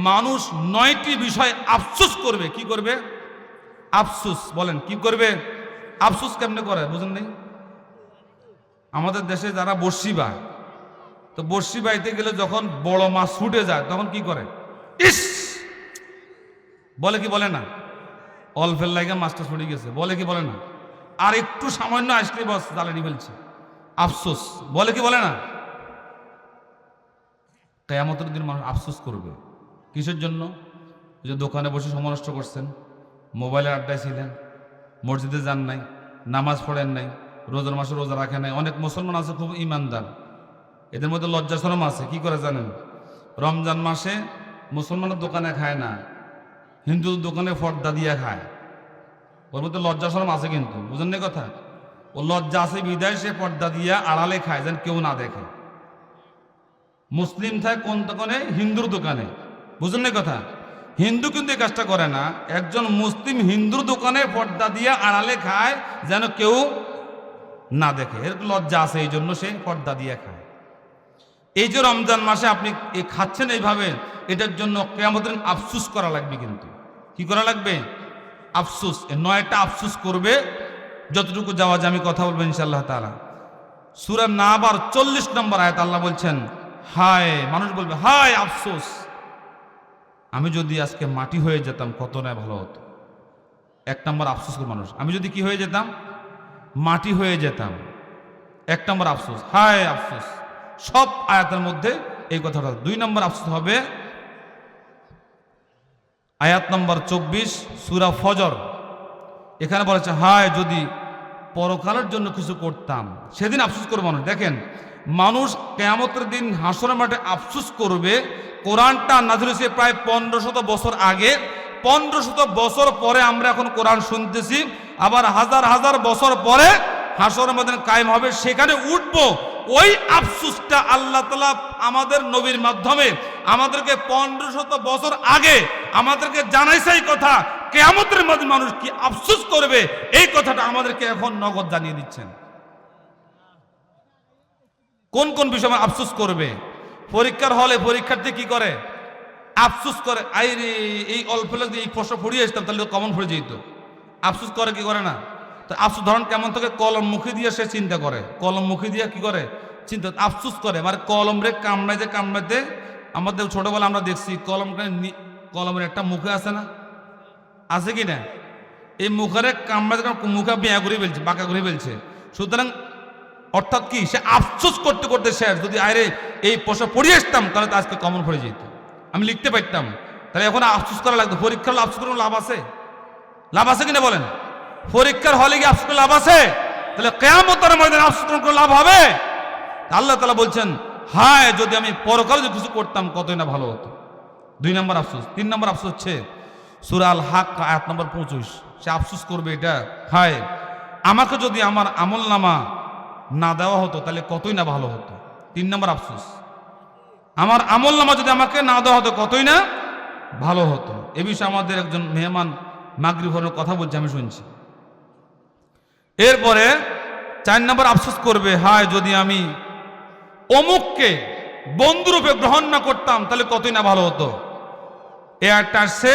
মানুষ 9টি বিষয় আফসোস করবে। কি করবে? আফসোস। বলেন কি করবে? আফসোস কেমনে করে বুঝেন নেই? আমাদের দেশে যারা বর্ষি বায়, তো বর্ষি বাইতে গেলে যখন বড় মাছ ছুটে যায় তখন কি করে? ইস বলে কি বলে না? অল্পের লাগে মাছটা ছুটে গেছে, বলে কি বলে না? আর একটু সামান্য আসলে বস জ্বালানি ফেলছে, আফসোস। বলে কি বলে না? কিয়ামতের দিন মানুষ আফসোস করবে। কিসের জন্য? যে দোকানে বসে সময় নষ্ট করছেন, মোবাইলে আড্ডায় ছিলেন, মসজিদে যান নাই, নামাজ পড়েন নাই, রোজার মাসে রোজা রাখেন নাই। অনেক মুসলমান আছে খুব ইমানদার, এদের মধ্যে লজ্জা শরম আছে। কি করে জানেন? রমজান মাসে মুসলমানের দোকানে খায় না, হিন্দু দোকানে পর্দা দিয়ে খায়। ওর মধ্যে লজ্জা শরম আছে, কিন্তু বুঝেন না কথা? ও লজ্জা আছে বিদায় সে পর্দা দিয়ে আড়ালে খায়, যেন কেউ না দেখে। মুসলিম থাকে কোন দোকানে? হিন্দুর দোকানে। বুঝেন না কথা? হিন্দু কিন্তু এই কাজটা করে না। একজন মুসলিম হিন্দুর দোকানে পর্দা দিয়ে আড়ালে খায়, যেন কেউ না দেখে। এর লজ্জা আছে, এই জন্য সে পর্দা দিয়ে খায়। এই যে রমজান মাসে আপনি খাচ্ছেন এইভাবে, এটার জন্য কিয়ামতের দিন আফসোস করা লাগবে। কিন্তু কি করা লাগবে? আফসোস। 9টা আফসোস করবে। যতটুকু যাওয়া যায় আমি কথা বলবো ইনশাআল্লাহ তাআলা। সূরা নাবার 40 নম্বর আয়াত আল্লাহ বলছেন, হায়, মানুষ বলবে হায় আফসোস, আমি যদি আজকে মাটি হয়ে যেতাম কত না ভালো হতো। 1 নম্বর আফসোস করে মানুষ, আমি যদি কি হয়ে যেতাম? মাটি হয়ে যেতাম। 1 নম্বর আফসোস, হায় আফসোস। সব আয়াতের মধ্যে এই কথাটা। 2 নম্বর আফসোস হবে আয়াত নম্বর 24 সূরা ফজর। এখানে বলেছে হায় যদি পরকালের জন্য কিছু করতাম, সেদিন আফসোস করবে মানুষ। দেখেন, মানুষ কিয়ামতের দিন হাসরের মাঠে আফসোস করবে। কোরআনটা নাযিল হয়েছে প্রায় 1500 বছর আগে। 1500 বছর পরে আমরা এখন কোরআন শুনতেছি। আবার হাজার হাজার বছর পরে হাসরের ময়দান কায়েম হবে, সেখানে উঠবো। ওই আফসোসটা আল্লাহ তাআলা আমাদের নবীর মাধ্যমে আমাদেরকে 1500 বছর আগে আমাদেরকে জানাইছে এই কথা, কিয়ামতের মাঝে মানুষ কি আফসোস করবে, এই কথাটা আমাদেরকে এখন নগদ জানিয়ে দিচ্ছেন। কোন কোন বিষয়ে আফসোস করবে? পরীক্ষার হলে পরীক্ষার্থী কি করে? আফসোস করে, আইরে এই অল্প লোক এই প্রশ্ন পড়িয়ে আসতাম তাহলে কমন পড়ে যেত। আফসোস করে কি করে না? তো আফসোস ধরেন কেমন থেকে, কলম মুখে দিয়ে সে চিন্তা করে, কলম মুখে দিয়ে কি করে চিন্তা, আফসোস করে, মানে কলম রে কামড়াইতে কামড়াইতে। আমাদের ছোটবেলা আমরা দেখছি কলমের একটা মুখে আছে না, আছে কি না? এই মুখের কামড়াইতে মুখে বেয়া ঘুরে ফেলছে, বাঁকা ঘুরে ফেলছে। সুতরাং অর্থাৎ কি, সে আফসোস করতে করতে শেষ, যদি আরে এই প্রশ্ন পড়িয়ে আসতাম তাহলে তো আজকে কমন পড়ে যেত, আমি লিখতে পারতাম। তাহলে এখন আফসোস করা লাগতো। পরীক্ষার হলে আফসোস করার লাভ আছে? লাভ আছে কিনা বলেন? পরীক্ষার হলে কি আফসোস করে লাভ আছে? তাহলে কিয়ামতের ময়দানে আফসোস করে লাভ হবে? আল্লাহ তাআলা বলছেন, হায় যদি আমি পরকালে যদি কিছু করতাম কতই না ভালো হতো। 2 নম্বর আফসোস। 3 নম্বর আফসোস হচ্ছে সূরা আল হাক্ক আয়াত নম্বর 25। সে আফসোস করবে এটা, হায় আমাকে যদি আমার আমলনামা না দেওয়া হতো তাহলে কতই না ভালো হতো। 3 নম্বর আফসোস, আমার আমলনামা যদি আমাকে না দেওয়া হতো কতই না ভালো হতো। এ বিষয়ে আমাদের একজন মেহমান মাগরিব হওয়ার কথা বলছে, আমি শুনছি। এরপরে 4 নম্বর আফসোস করবে, হায় যদি আমি অমুককে বন্ধুরূপে গ্রহণ না করতাম তাহলে কতই না ভালো হতো। এই আয়াতটা আসছে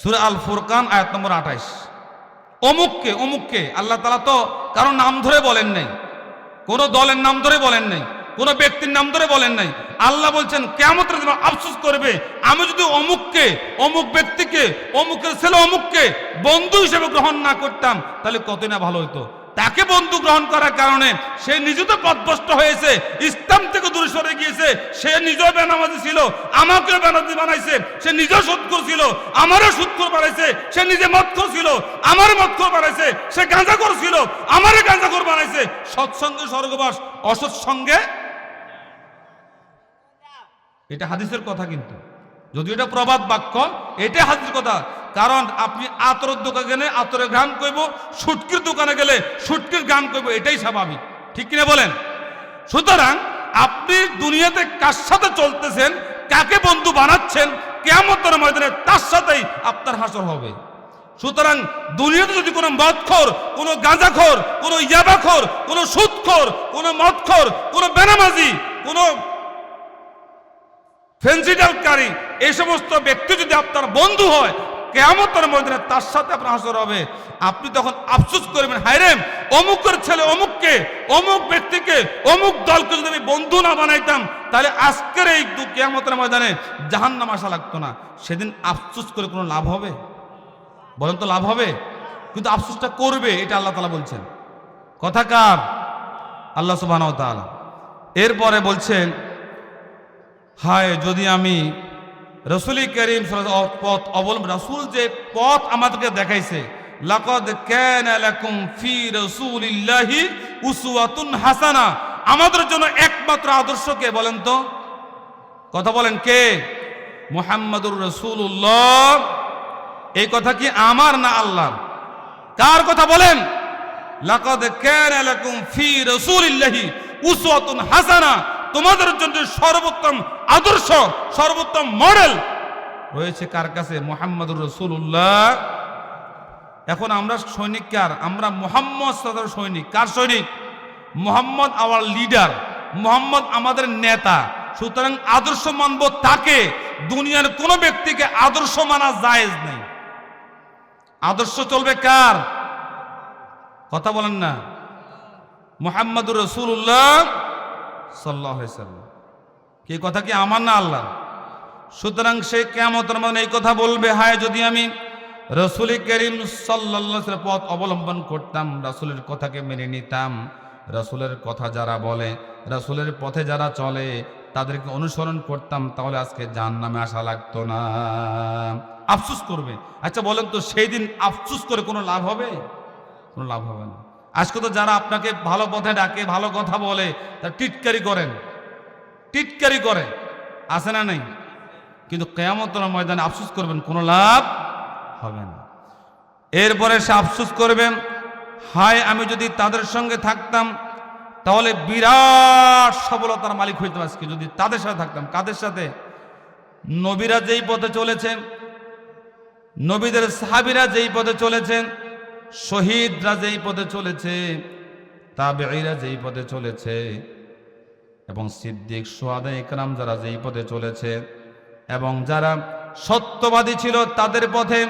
সূরা আল ফুরকান আয়াত নম্বর 28। অমুককে, অমুককে আল্লাহ তাআলা তো কারো নাম ধরে বলেন নাই, কোন দলের নাম ধরে বলেন নাই, কোন ব্যক্তির নাম ধরে বলেন নাই। আল্লাহ বলছেন কিয়ামতের দিন আফসোস করবে, আমি যদি অমুককে, অমুক ব্যক্তিকে, অমুকের ছেলে অমুককে বন্ধু হিসেবে গ্রহণ না করতাম তাহলে কতই না ভালো হতো। তাকে বন্ধু গ্রহণ করার কারণে সে নিজে তো পথভ্রষ্ট হয়েছে, ইসলাম থেকে দূরে সরে গিয়েছে। সে নিজেও বেনামাজি ছিল, আমাকেও বেনামাজি বানাইছে। সে নিজেও সুদখোর ছিল, আমারও সুদখোর বানাইছে। সে নিজে মদখোর ছিল, আমার মদখোর বানাইছে। সে গাঁজাখোর ছিল, আমারও গাঁজাখোর বানাইছে। সৎসঙ্গে স্বর্গবাস, অসৎসঙ্গে। এটা হাদিসের কথা, কিন্তু যদি এটা প্রবাদ বাক্য, এটা হাদিসের কথা। কারণ আপনি আতরের দোকানে গেলে আতরের ঘ্রাণ করবো, সুটকির দোকানে গেলে সুটকির ঘ্রাণ করবো, এটাই স্বাভাবিক, ঠিক কিনা বলেন? সুতরাং আপনি দুনিয়াতে কার সাথে চলতেছেন, কাকে বন্ধু বানাচ্ছেন, কিয়ামতের ময়দানে তার সাথেই আপনার হাসর হবে। সুতরাং দুনিয়াতে যদি কোনো মদখোর, কোনো গাঁজাখোর, কোনো ইয়াবাখোর, কোনো সুদখোর, কোনো মদখোর, কোনো বেনামাজি, কোনো ফেন্সিডালকারী, এই সমস্ত ব্যক্তি যদি আপনার বন্ধু হয়, কিয়ামতের ময়দানে তার সাথে আপনার হাসর হবে। আপনি তখন আফসোস করবেন, হায় রে অমুকের ছেলে অমুককে, অমুক ব্যক্তিকে, অমুক দলকে যদি আমি বন্ধু না বানাইতাম তাহলে আজকের এই কিয়ামতের ময়দানে জাহান্নাম আসা লাগতো না। সেদিন আফসোস করে কোনো লাভ হবে? বলেন তো লাভ হবে? কিন্তু আফসোসটা করবে, এটা আল্লাহ তাআলা বলছেন। কথা কার? আল্লাহ সুবহানাহু ওয়া তাআলা। এরপরে বলছেন, হায় যদি আমি রাসূল করিম সাল্লাল্লাহু আলাইহি পথ অবলম্বন, রাসূল যে পথ আমাদেরকে দেখাইছে, লাকাদ কানা লাকুম ফি রাসূলিল্লাহি উসওয়াতুন হাসানা, আমাদের জন্য একমাত্র আদর্শ কে বলেন তো? কথা বলেন, কে? মুহাম্মাদুর রাসূলুল্লাহ। এই কথা কি আমার না আল্লাহর? কার কথা বলেন? লাকাদ কানা লাকুম ফি রাসূলিল্লাহি উসওয়াতুন হাসানা, তোমাদের জন্য সর্বোত্তম আদর্শ, সর্বোত্তম মডেল রয়েছে কার কাছে? মুহাম্মাদুর রাসূলুল্লাহ। এখন আমরা সৈনিক কার? আমরা মুহাম্মদ সাল্লাল্লাহু আলাইহি সৈনিক। কার সৈনিক? মুহাম্মদ আওয়ার লিডার, মুহাম্মদ আমাদের নেতা। সুতরাং আদর্শ মানব তাকে, দুনিয়ার কোন ব্যক্তিকে আদর্শ মানা জায়েজ নেই। আদর্শ চলবে কার? কথা বলেন না। মুহাম্মাদুর রাসূলুল্লাহ সাল্লাল্লাহু আলাইহি সাল্লাম। কি কথা কি আমার না আল্লাহ? সুতরাং সে কিয়ামতের ময়দানে এই কথা বলবে, হায় যদি আমি রাসূল করিম সাল্লাল্লাহু আলাইহি ওয়াসাল্লাম পথ অবলম্বন করতাম, রাসূলের কথাকে মেনে নিতাম, রাসূলের কথা যারা বলে, রাসূলের পথে যারা চলে তাদেরকে অনুসরণ করতাম, তাহলে আজকে জাহান্নামে আসা লাগতো না। আফসোস করবে। আচ্ছা বলেন তো, সেই দিন আফসোস করে কোনো লাভ হবে? কোনো লাভ হবে না। আজকে তো যারা আপনাকে ভালো পথে ডাকে, ভালো কথা বলে, তার টিটকারি করেন, টিটকারি করে, আছে না নেই? কিন্তু কিয়ামতের ময়দানে আফসোস করবেন, কোনো লাভ হবে না। এরপরে সে আফসোস করবেন, হায় আমি যদি তাদের সঙ্গে থাকতাম তাহলে বিরাট সফলতার মালিক হইতাম আজকে যদি তাদের সাথে থাকতাম। কাদের সাথে? নবীরা যেই পথে চলেছেন, নবীদের সাহাবীরা যেই পথে চলেছেন, শহীদরা যেই পথে চলেছে, তাবেঈরা যেই পথে চলেছে, এবং সিদ্দিক শুহাদা ইকরাম যারা যেই পথে চলেছে, এবং যারা সত্যবাদী ছিল তাদের পথে,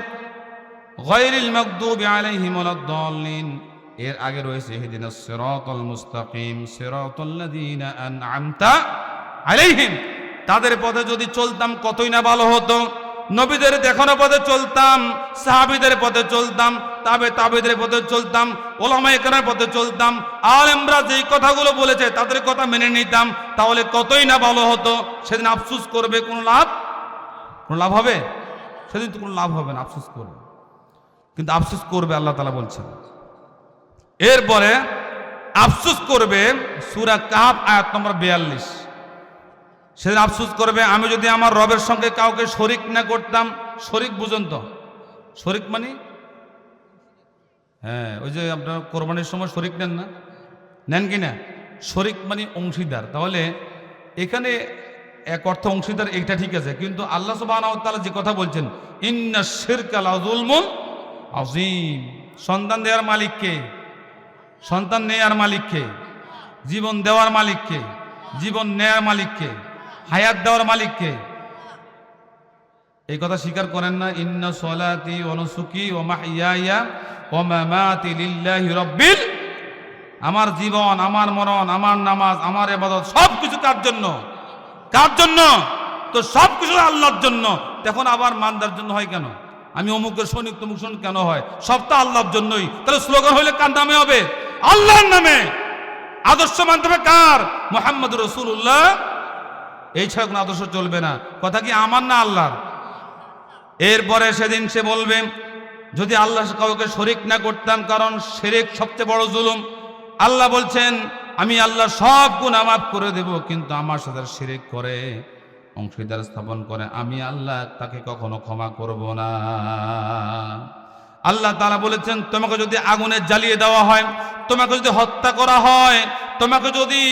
গায়রিল মাগদুবি আলাইহিম ওয়ালাদ-দাল্লিন, এর আগে রয়েছে ইহদিনাস সিরাতাল মুস্তাকিম সিরাতাল্লাযীনা আন'আমতা আলাইহিম, তাদের পথে যদি চলতাম কতই না ভালো হতো। নবীদের দেখানো পথে চলতাম, সাহাবীদের পথে চলতাম, তাবেঈদের পথে চলতাম, উলামায়ে কেরামের পথে চলতাম, আলেমরা যেই কথাগুলো বলেছে তাদের কথা মেনে নিতাম, তাহলে কতই না ভালো হতো। সেদিন আফসোস করবে, কোনো লাভ হবে? সেদিন তো কোনো লাভ হবে না, আফসোস করবে। কিন্তু আফসোস করবে আল্লাহ তাআলা বলছেন। এরপরে আফসোস করবে সূরা কাহফ আয়াত নম্বর 42। সেদিন আফসোস করবে, আমি যদি আমার রবের সঙ্গে কাউকে শরিক না করতাম। শরিক বুঝুন তো, শরিক মানে হ্যাঁ, ওই যে আপনার কোরবানির সময় শরিক নেন না, নেন কি না? শরিক মানে অংশীদার। তাহলে এখানে এক অর্থ অংশীদার, এটা ঠিক আছে, কিন্তু আল্লাহ সুবহানাহু ওয়া তাআলা যে কথা বলছেন, ইন্নাশ শিরকা লাযুলমুন আযীম, সন্তান দেওয়ার মালিক কে? সন্তান নেয়ার মালিক কে? জীবন দেওয়ার মালিক কে? জীবন নেয়ার মালিক কে? হায়াত দেওয়ার মালিক কে? এই কথা স্বীকার করেন না? ইন্না সলাতি ওয়া নুসুকি ওয়া মাহইয়ায়া ওয়া মামাতি লিল্লাহি রাব্বিল, আমার জীবন, আমার মরণ, আমার নামাজ, আমার ইবাদত সবকিছু কার জন্য? কার জন্য? তো সবকিছু আল্লাহর জন্য। তখন আবার মানদার জন্য হয় কেন? আমি অমুকের সৈনিক তমুক সৈনিক কেন হয়? সব তো আল্লাহর জন্যই। তাহলে স্লোগান হইলে কার নামে হবে? আল্লাহর নামে। আদর্শ মানতে হবে কার? মুহাম্মদুর রাসূলুল্লাহ। এই ছাড়া কোনো আদর্শ চলবে না। কথা কি আমার না আল্লাহর? এরপরে সেদিন সে বলবে, যদি আল্লাহ কাউকে শরিক না করতাম, কারণ শিরক সবচেয়ে বড় জুলুম। আল্লাহ বলছেন, আমি আল্লাহ সব গুনাহ মাফ করে দেব, কিন্তু আমার সাথে শিরক করে, অংশীদার স্থাপন করে, আমি আল্লাহ তাকে কখনো ক্ষমা করব না। আল্লাহ তাআলা বলেছেন, তোমাকে যদি আগুনে জ্বালিয়ে দেওয়া হয়, তোমাকে যদি হত্যা করা হয়, তোমাকে যদি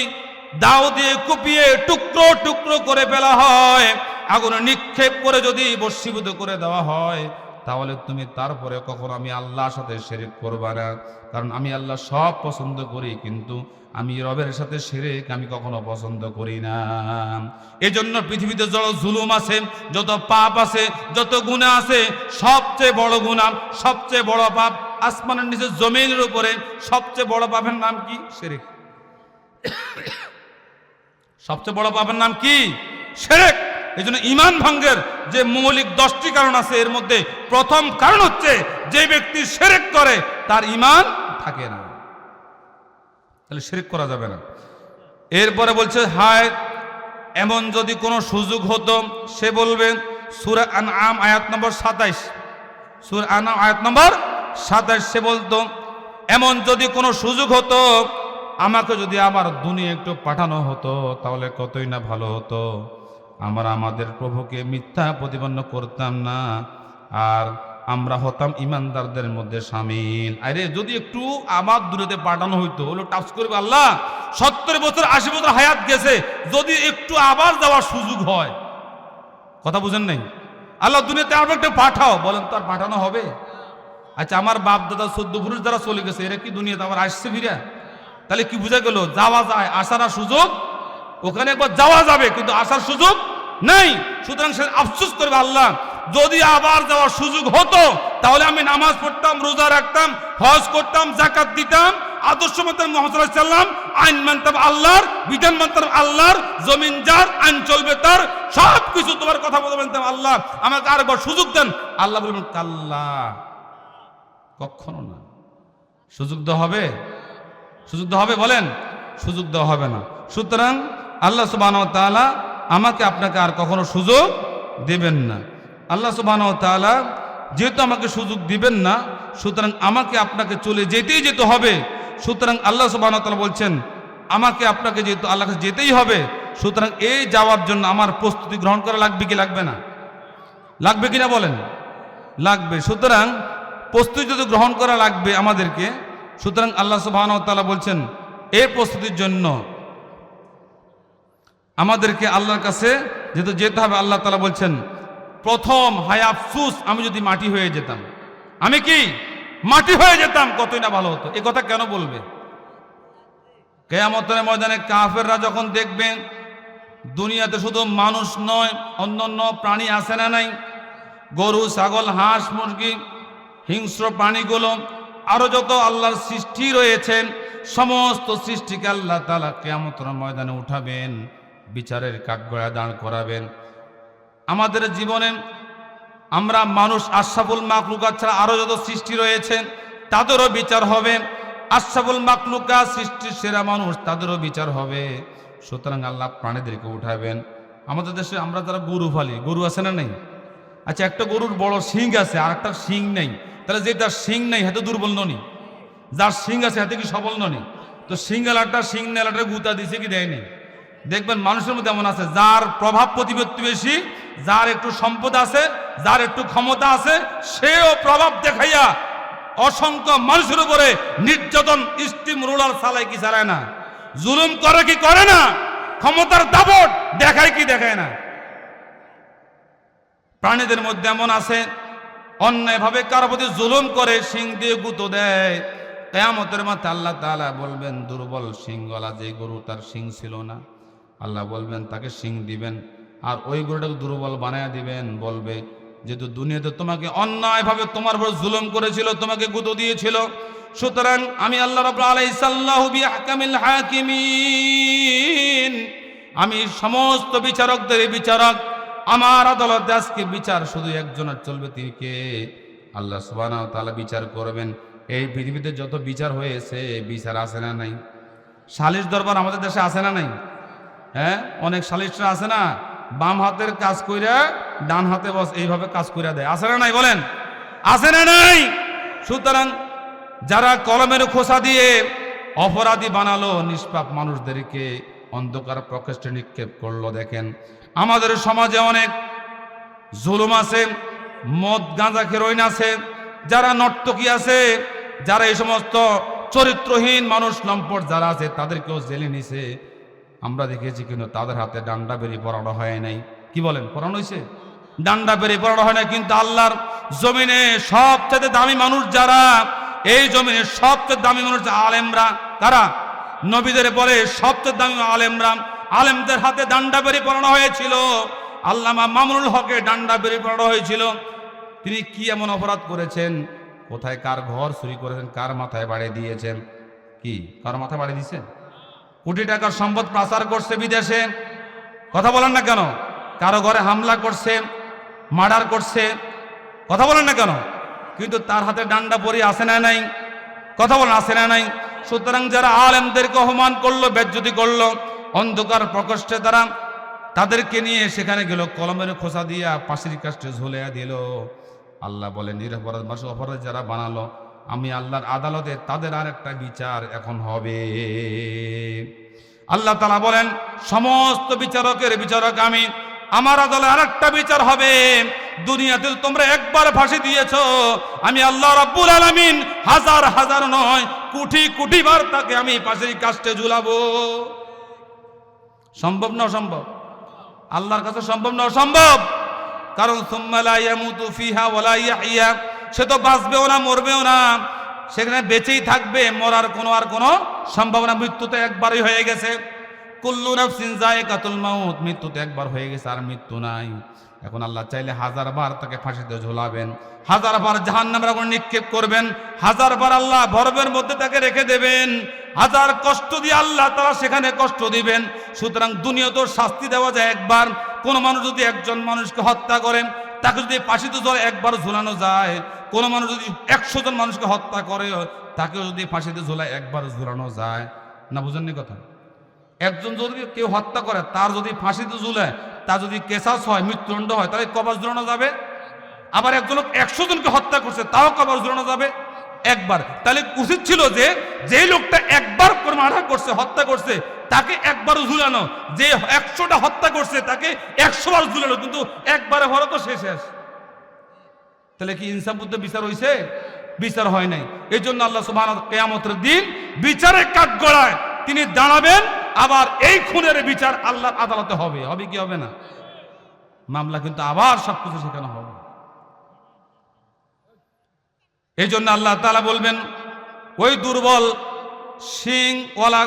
দাও দিয়ে কুপিয়ে টুকরো টুকরো করে ফেলা হয়, আগুনে নিক্ষেপ করে যদি ভস্মীভূত করে দেওয়া হয়, তাহলে তুমি তারপরে কখনো আমি আল্লাহর সাথে শিরক করবা না। কারণ আমি আল্লাহ সব পছন্দ করি, কিন্তু আমি রবের সাথে শিরক আমি কখনো পছন্দ করি না। এজন্য পৃথিবীতে যত জুলুম আছে, যত পাপ আছে, যত গুনাহ আছে, সবচেয়ে বড় গুনাহ, সবচেয়ে বড় পাপ, আসমানের নিচে জমিনের উপরে সবচেয়ে বড় পাপের নাম কি? শিরক। সবচেয়ে বড় পাপের নাম কি? শিরক। এই জন্য ঈমান ভঙ্গের যে মৌলিক 10টি কারণ আছে, এর মধ্যে প্রথম কারণ হচ্ছে, যে ব্যক্তি শিরক করে তার ঈমান থাকে না, তাহলে শিরক করা যাবে না। এরপরে বলছে, হায় এমন যদি কোনো সুযোগ হতো, সে বলবে, সূরা আনআম আয়াত নম্বর 27, সূরা আনআম আয়াত নম্বর 27, সে বলতো, এমন যদি কোনো সুযোগ হতো, আমাকে যদি আমার দুনিয়া একটু পাঠানো হতো, তাহলে কতই না ভালো হতো। আমরা আমাদের প্রভুকে মিথ্যা প্রতিপন্ন করতাম না, আর আমরা হতাম ইমানদারদের মধ্যে শামিল। আরে যদি একটু আমার দুনিয়াতে পাঠানো হইতো, হলো টাচ করবে, আল্লাহ 70 বছর 80 বছর হায়াত গেছে, যদি একটু আবার যাওয়ার সুযোগ হয়। কথা বুঝেন নাই? আল্লাহ দুনিয়াতে আবার একটা পাঠাও, বলেন তো আর পাঠানো হবে? আচ্ছা, আমার বাপ দাদা 14 পুরুষ যারা চলে গেছে, এরা কি দুনিয়াতে আবার আসছে ফিরা? তাহলে কি বোঝা গেল? যাওয়া যায়, আসার সুযোগ, ওখানে একবার যাওয়া যাবে, কিন্তু আসার সুযোগ নেই। সুতরাং সে আফসোস করবে, আল্লাহ যদি আবার যাওয়ার সুযোগ হতো, তাহলে আমি নামাজ পড়তাম, রোজা রাখতাম, হজ করতাম, যাকাত দিতাম, আদর্শ মানতাম মুহাম্মদ সাল্লাল্লাহু আলাইহি ওয়াসাল্লাম, আইন মানতাম আল্লাহর, বিধান মানতাম আল্লাহর, জমিন যার, আইন চলবে তার, সব কিছু তোমার কথা বলে মানতাম আল্লাহ, আমাকে আরেকবার সুযোগ দেন। আল্লাহ বলবেন, কাল্লা, কখনো না। সুযোগ দেওয়া হবে? সুযোগ দেওয়া হবে? বলেন, সুযোগ দেওয়া হবে না। সুতরাং আল্লাহ সুবহানাহু ওয়া তাআলা আমাকে আপনাকে আর কখনো সুযোগ দেবেন না। আল্লাহ সুবহানাহু ওয়া তাআলা যেহেতু আমাকে সুযোগ দিবেন না, সুতরাং আমাকে আপনাকে চলে যেতে হবে। সুতরাং আল্লাহ সুবহানাহু ওয়া তাআলা বলছেন, আমাকে আপনাকে যেহেতু আল্লাহর কাছে যেতেই হবে, সুতরাং এই যাওয়ার জন্য আমার প্রস্তুতি গ্রহণ করা লাগবে কি লাগবে না? লাগবে কিনা বলেন? লাগবে। সুতরাং প্রস্তুতি যদি গ্রহণ করা লাগবে আমাদেরকে, সুতরাং আল্লাহ সুবহানাহু ওয়া তাআলা বলছেন, এই প্রস্তুতির জন্য আমাদেরকে আল্লাহর কাছে যেহেতু যেতে হবে, আল্লাহ তাআলা বলছেন প্রথম হায় আফসুস আমি যদি মাটি হয়ে যেতাম, আমি কি মাটি হয়ে যেতাম কতই না ভালো হতো। এ কথা কেন বলবে? কিয়ামতের ময়দানে কাফেররা যখন দেখবেন দুনিয়াতে শুধু মানুষ নয় অন্যান্য প্রাণী আছে না নাই, গরু ছাগল হাঁস মুরগি হিংস্র প্রাণীগুলো আরো যত আল্লাহর সৃষ্টি রয়েছেন সমস্ত সৃষ্টিকে আল্লাহ তাআলা কিয়ামতের ময়দানে উঠাবেন, বিচারের কাঠগড়ায় দাঁড় করাবেন। আমাদের জীবনে আমরা মানুষ আশরাফুল মাখলুকাত ছাড়া আরো যত সৃষ্টি রয়েছে তাদেরও বিচার হবে। আশরাফুল মাখলুকাত সৃষ্টির সেরা মানুষ, তাদেরও বিচার হবে। সুতরাং আল্লাহ প্রাণীদেরকে উঠাবেন। আমাদের দেশে আমরা যারা গরু ফালি, গরু আছে না নেই? আচ্ছা, একটা গরুর বড় শিং আছে আর একটা শিং নেই, তাহলে যে তার শিং নেই হাতে দুর্বল ননি, যার শিং আছে হাতে কি সবল ননি? তো সিঙ্গালাটা শিং নেলাটা গুতা দিছে কি দেয়নি? দেখবেন মানুষের মধ্যে এমন আছে যার প্রভাব প্রতিপত্তি বেশি, যার একটু সম্পদ আছে, যার একটু ক্ষমতা আছে, সেও প্রভাব দেখাইয়া অসংখ্য মানুষের উপরে নির্যাতন স্টিম রোলার চালায় কি চালায় না, জুলুম করে কি করে না, ক্ষমতার দাপট দেখায় কি দেখায় না। প্রাণীদের মধ্যে এমন আছে অন্যায়ভাবে কারো প্রতি জুলুম করে শিং দিয়ে গুঁতো দেয়। কিয়ামতের মাঠে আল্লাহ তাআলা বলবেন দুর্বল শিংওয়ালা যে গরু তার শিং ছিল না, আল্লাহ বলবেন তাকে শিং দিবেন আর ওই গরুটাকে দুর্বল বানায় দিবেন। বলবে যেহেতু দুনিয়াতে তোমাকে অন্যায়ভাবে তোমার উপর জুলুম করেছিল, তোমাকে গুঁতো দিয়েছিল, সুতরাং আমি আল্লাহ রাব্বুল আলামিন সাল্লাল্লাহু বিআহকামিল হাকিমিন, আমি সমস্ত বিচারকদের বিচারক, আমার আদালতে আজকে বিচার শুধু একজনের চলবে, তিনি কে? আল্লাহ সুবহানাহু ওয়া তাআলা বিচার করবেন। এই পৃথিবীতে যত বিচার হয়েছে বিচার আছে না নাই? সালিশ দরবার আমাদের দেশে আছে না নাই? হ্যাঁ, অনেক সালিশরা আছে না, বাম হাতের কাজ কইরা ডান হাতে বস এইভাবে কাজ কইরা দেয়, আছে না নাই? বলেন আছে না নাই? সুতরাং যারা কলমের খোসা দিয়ে অপরাধী বানালো নিষ্পাপ মানুষদেরকে, অন্ধকার প্রকোষ্ঠে নিক্ষেপ করলো। দেখেন আমাদের সমাজে অনেক জুলুম আছে, মদ গাঁজা হেরোইন আছে, যারা নর্তকী আছে, যারা এই সমস্ত চরিত্রহীন মানুষ লম্পট যারা আছে তাদেরকেও জেলে নিছে। আমরা দেখেছি কিন্তু তাদের হাতে ডান্ডা বেরি পরানো হয় নাই। কি বলেন, পরানো হয়েছে? ডান্ডা বেরি পরানো হয় নাই। কিন্তু আল্লাহর জমিনে সবচেয়ে দামি মানুষ যারা, এই জমিনে সবচেয়ে দামি মানুষ আলেমরা, কারা? নবীদের পরে সবচেয়ে দামি আলেমরা, আলেমদের হাতে ডান্ডা বেরি পরানো হয়েছিল। আল্লামা মামুনুল হকে ডান্ডা বেরি পরানো হয়েছিল। তিনি কি এমন অপরাধ করেছেন? কোথায় কার ঘর চুরি করেছেন, কার মাথায় বাড়ি দিয়েছেন? কি কার মাথায় বাড়ি দিয়েছেন? কোটি টাকার সম্পদ পাচার করছে বিদেশে, কথা বলেন না কেন? কারো ঘরে হামলা করছে, মার্ডার করছে, কথা বলেন না কেন? কিন্তু তার হাতে ডান্ডা বড়ি আছে না নাই? কথা বলেন আছে না নাই? সুতরাং যারা আলেমদেরকে অপমান করলো, বেজ্জতি করলো, অন্ধকার প্রকোষ্ঠে তারা তাদেরকে নিয়ে সেখানে গেল, কলমের খোসা দিয়া পাশের কাছে ঝুলিয়ে দিল। আল্লাহ বলেন নিরপরাধ মানুষ অপরাধ যারা বানালো, আমি আল্লাহর আদালতে তাদের আর একটা বিচার এখন হবে। আল্লাহ তাআলা বলেন সমস্ত বিচারকের বিচারক আমি, আমার আদালতে আর একটা বিচার হবে। দুনিয়াতে তোমরা একবার ফাঁসি দিয়েছো, আমি আল্লাহ রাব্বুল আলামিন হাজার হাজার নয় কোটি কোটি বার তাকে আমি পাশের কাছে ঝুলাবো। সম্ভব না অসম্ভব? আল্লাহর কাছে সম্ভব না অসম্ভব? কারণ সুম্মা লা ইয়ামুতু ফিহা ওয়ালা ইয়াহইয়া, সে তো বাঁচবেও না মরবেও না, সেখানে বেঁচেই থাকবে, মরার কোনো আর কোনো সম্ভাবনা, মৃত্যু তো একবারই হয়ে গেছে। কুল্লু নাফসিন যায়কাতুল মাউত, মৃত্যু তো একবার হয়ে গেছে, আর মৃত্যু নাই। এখন আল্লাহ চাইলে হাজার বার তাকে ফাঁসিতে ঝোলাবেন, হাজার বার জাহান্নামের আগুনে নিক্ষেপ করবেন, হাজার বার আল্লাহ বরফের মধ্যে তাকে রেখে দেবেন, হাজার কষ্ট দিয়ে আল্লাহ তারা সেখানে কষ্ট দিবেন। সুতরাং দুনিয়াতে শাস্তি দেওয়া যায় একবার। কোন মানুষ যদি একজন মানুষকে হত্যা করেন, তাকে যদি ফাঁসিতে একবার ঝুলানো যায়, কোন মানুষ যদি 100 জন মানুষকে হত্যা করে, তাকেও যদি ফাঁসিতে ঝোলায় একবার ঝুলানো যায় না? বুঝেননি কথা? একজন যদি কেউ হত্যা করে, তার যদি ফাঁসিতে ঝুলায়, তার যদি কেসাস হয়, মৃত্যুদণ্ড হয়, তাহলে কবর ঝুলানো যাবে। আবার একজন 100 জনকে হত্যা করছে, তাও কবর ঝুলানো যাবে একবার। তাহলে উচিত ছিল যে যেই লোকটা একবার মার্ডার করছে, হত্যা করছে, তাকে একবার ঝুলানো, যে 100টা হত্যা করছে তাকে 100 বার ঝুলানো, কিন্তু একবারে হলো তো শেষ। তাহলে কি ইনসাফ বুদ্ধ বিচার হয়েছে? বিচার হয় নাই। এই জন্য আল্লাহ সুবহানাহু ওয়া তাআলা কিয়ামতের দিন বিচারের কাঠগড়ায় তিনি দাঁড়াবেন, আবার এই খুনের বিচার আল্লাহর আদালতে হবে। হবে কি হবে না? মামলা কিন্তু আবার সবকিছু সেখানে হবে। এই জন্য আল্লাহ তাআলা বলবেন, ওই দুর্বল শিংওয়ালা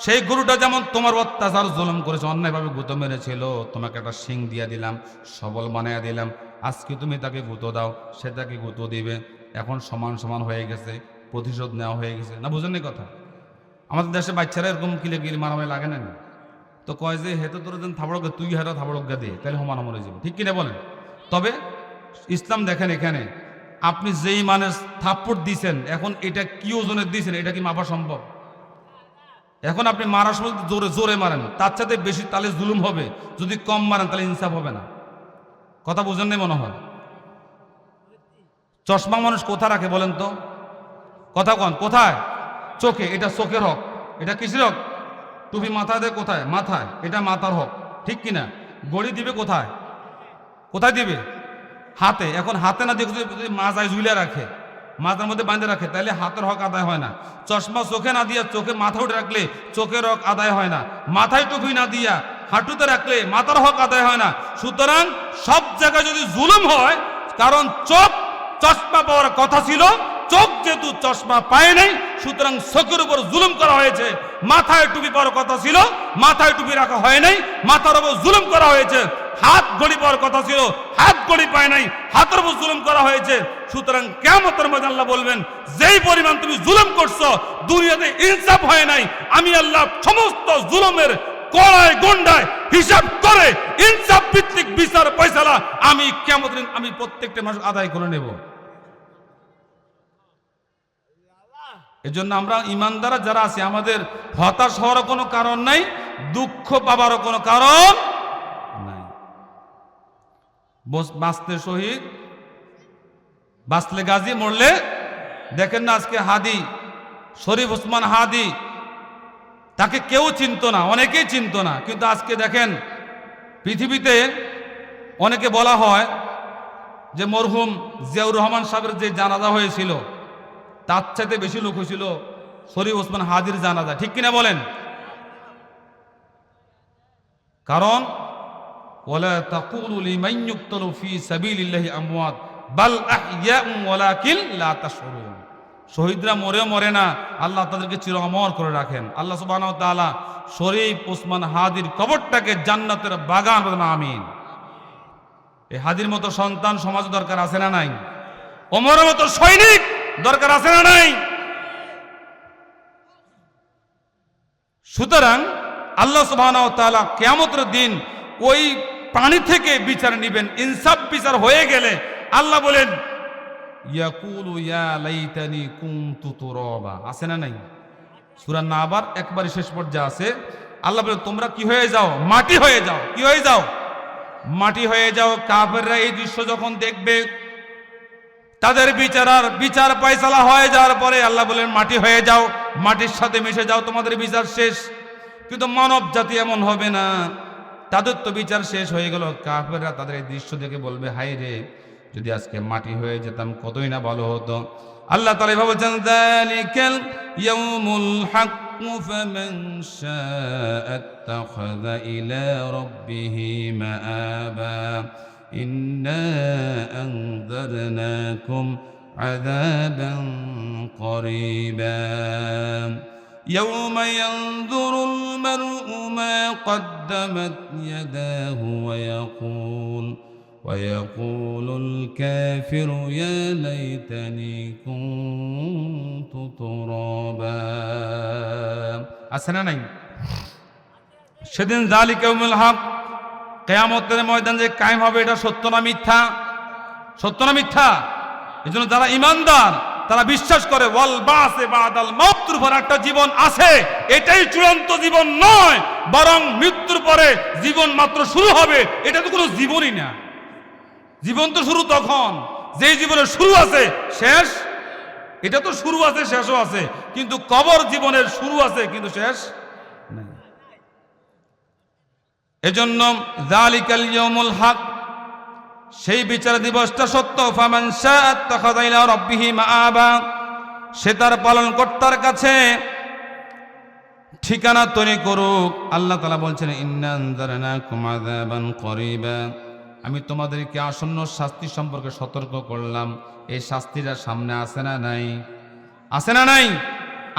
সেই গরুটা যেমন তোমার অত্যাচার জুলুম করেছে, অন্যায়ভাবে গুঁতো মেরেছিল, তোমাকে একটা শিং দিয়ে দিলাম, সবল বানাইয়া দিলাম, আজকে তুমি তাকে গুঁতো দাও, সে তাকে গুঁতো দিবে। এখন সমান সমান হয়ে গেছে, প্রতিশোধ নেওয়া হয়ে গেছে। না বুঝেন নি কথা? আমাদের দেশে বাচ্চারা এরকম কিলে কিলে মারামারি লাগে না, তো কয় যে হেতো তোর যেন থাবড়কে, তুই হেতো থাবড়কা দিয়ে, তাহলে সমান মরে যাবে, ঠিক কিনা বলেন? তবে ইসলাম দেখেন, এখানে আপনি যেই মানুষ থাপ্পড় দিয়েছেন, এখন এটা কি ওজনের দিয়েছেন, এটা কি মাপা সম্ভব? এখন আপনি মারার সময় জোরে জোরে মারেন, তার সাথে বেশি তাহলে জুলুম হবে, যদি কম মারেন তাহলে ইনসাফ হবে না। কথা বুঝেন নাই মনে হয়? চশমা মানুষ কোথায় রাখে বলেন তো? কথা কন, কোথায়? চোখে। এটা চোখের হক। এটা কিসের হক? টুপি মাথায় দেয় কোথায়? মাথায়। এটা মাথার হক, ঠিক কিনা? গড়ি দিবে কোথায়? কোথায় দিবে? হাতে। এখন হাতে না দিয়ে যদি মাজায় ঝুলিয়ে রাখে, মাথার মধ্যে বাঁধে রাখে, তাহলে হাতের হক আদায় হয় না। চশমা চোখে না দিয়ে চোখে মাথা উঠে রাখলে চোখের হক আদায় হয় না। মাথায় টুপি না দিয়া হাঁটুতে রাখলে মাথার হক আদায় হয় না। সুতরাং সব জায়গায় যদি জুলুম হয়, কারণ চোখ চশমা পাওয়ার কথা ছিল, চোখ যেহেতু চশমা পায় নাই, সুতরাং চোখের উপর জুলুম করা হয়েছে। মাথায় টুপি পাওয়ার কথা ছিল, মাথায় টুপি রাখা হয় নাই, মাথার উপর জুলুম করা হয়েছে। হাত ঘড়ি পাওয়ার কথা ছিল, হাত ঘড়ি পায় নাই, হাতের উপর জুলুম করা হয়েছে। সুতরাং কিয়ামতের মধ্যে আল্লাহ বলবেন, যেই পরিমাণ তুমি জুলুম করছো, দুনিয়াতে ইনসাফ হয় নাই, আমি আল্লাহ সমস্ত জুলুমের কড়ায় গন্ডায় হিসাব করে ইনসাফ ভিত্তিক বিচার ফয়সালা আমি কিয়ামতের দিন আমি প্রত্যেকটা মানুষ আদায় করে নেব। এজন্য আমরা ইমানদার যারা আছি, আমাদের হতাশ হওয়ার কোনো কারণ নাই, দুঃখ পাবারও কোনো কারণ নাই। বাঁচতে শহীদ, বাঁচলে গাজী, মরলে, দেখেন না আজকে হাদি শরীফ ওসমান হাদি, তাকে কেউ চিনত না, অনেকেই চিনত না, কিন্তু আজকে দেখেন পৃথিবীতে অনেকে বলা হয় যে মরহুম জিয়াউর রহমান সাহেবের যে জানাজা হয়েছিল, তার চাইতে বেশি লোক হয়েছিল শরীফ ওসমান হাদির জানাজা, ঠিক কিনা বলেন? কারণ ওয়ালা তাকুলু লিমান ইউকতালু ফি সাবিলিল্লাহি আমওয়াত বাল আহইয়াউম ওয়ালাকিন লা তাশউরুন। শহীদরা মরেও মরে না, আল্লাহ তাদেরকে চির অমর করে রাখেন। আল্লাহ সুবহানাহু ওয়া তাআলা শরীফ ওসমান হাদির কবরটাকে জান্নাতের বাগান বানান, আমিন। এই হাদির মতো সন্তান সমাজ দরকার আছে না নাই? ওমরের মতো সৈনিক দরকার আছে না নাই? সুতরাং আল্লাহ সুবহানাহু ওয়া তাআলা কিয়ামতের দিন ওই প্রাণী থেকে বিচার নেবেন। ইনসাফ বিচার হয়ে গেলে আল্লাহ বলেন, ইয়াকুলু ইয়া লাইতানি কুনতু তুরাবা, আছে না নাই? সূরা নাবার একবারে শেষ পর্যায়ে আছে। আল্লাহ বলেন, তোমরা কি হয়ে যাও? মাটি হয়ে যাও। কি হয়ে যাও? মাটি হয়ে যাও। কাফেররা এই দৃশ্য যখন দেখবে, তাদের বিচার ফয়সালা হয়ে যাওয়ার পরে আল্লাহ বলেন, মাটি হয়ে যাও, মাটির সাথে মিশে যাও, তোমাদের বিচার শেষ। কিন্তু মানব জাতি এমন হবে না, তাদের তো বিচার শেষ হয়ে গেল। কাফেররা তাদের এই দৃশ্য দেখে বলবে, হায় রে, যদি আজকে মাটি হয়ে যেতাম কতই না ভালো হতো। আল্লাহ তাআলা এভাবে বলছেন, যালিকাল ইয়াউমুল হাক্কু ফামান শাআ আত্তাখাযা ইলা রাব্বিহি মাআবা ইন্না আনযারনাকুম আযাবান করিবা ইয়াউমা ইয়ানযুরুল মার'উ মা قدمت يداه ويقول الكافر يا ليتني كنت ترابا। আসেনা নাই? সেদিন যালিকা ইয়াউমুল হক, কিয়ামতের ময়দান যে কায়েম হবে, এটা সত্য না মিথ্যা? সত্য না মিথ্যা? এজন্য যারা ঈমানদার তারা বিশ্বাস করে ওয়াল বাসে বাদাল মৃত্যুর পর একটা জীবন আছে, এটাই চূড়ান্ত জীবন নয়, বরং মৃত্যুর পরে জীবন মাত্র শুরু হবে। এটা তো কোনো জীবনই না। জীবন তো শুরু তখন যেই জীবনের শুরু আছে শেষ, এটা তো শুরু আছে শেষও আছে, কিন্তু কবর জীবনের শুরু আছে কিন্তু শেষ নেই। এজন্য যালিকাল ইয়াউমুল হক, সেই বিচার দিবসটা সত্য। ফামান শাআ আত্তাখাযা ইলা রাব্বিহি মাআবা, সে তার পালনকর্তার কাছে ঠিকানা তৈরি করুক। আল্লাহ তাআলা বলছেন ইন্না আনযারনাকুম আযাবান করিবা, আমি তোমাদেরকে আসন্ন শাস্তি সম্পর্কে সতর্ক করলাম। এই শাস্তিটা সামনে আসে না নাই? আসে না নাই?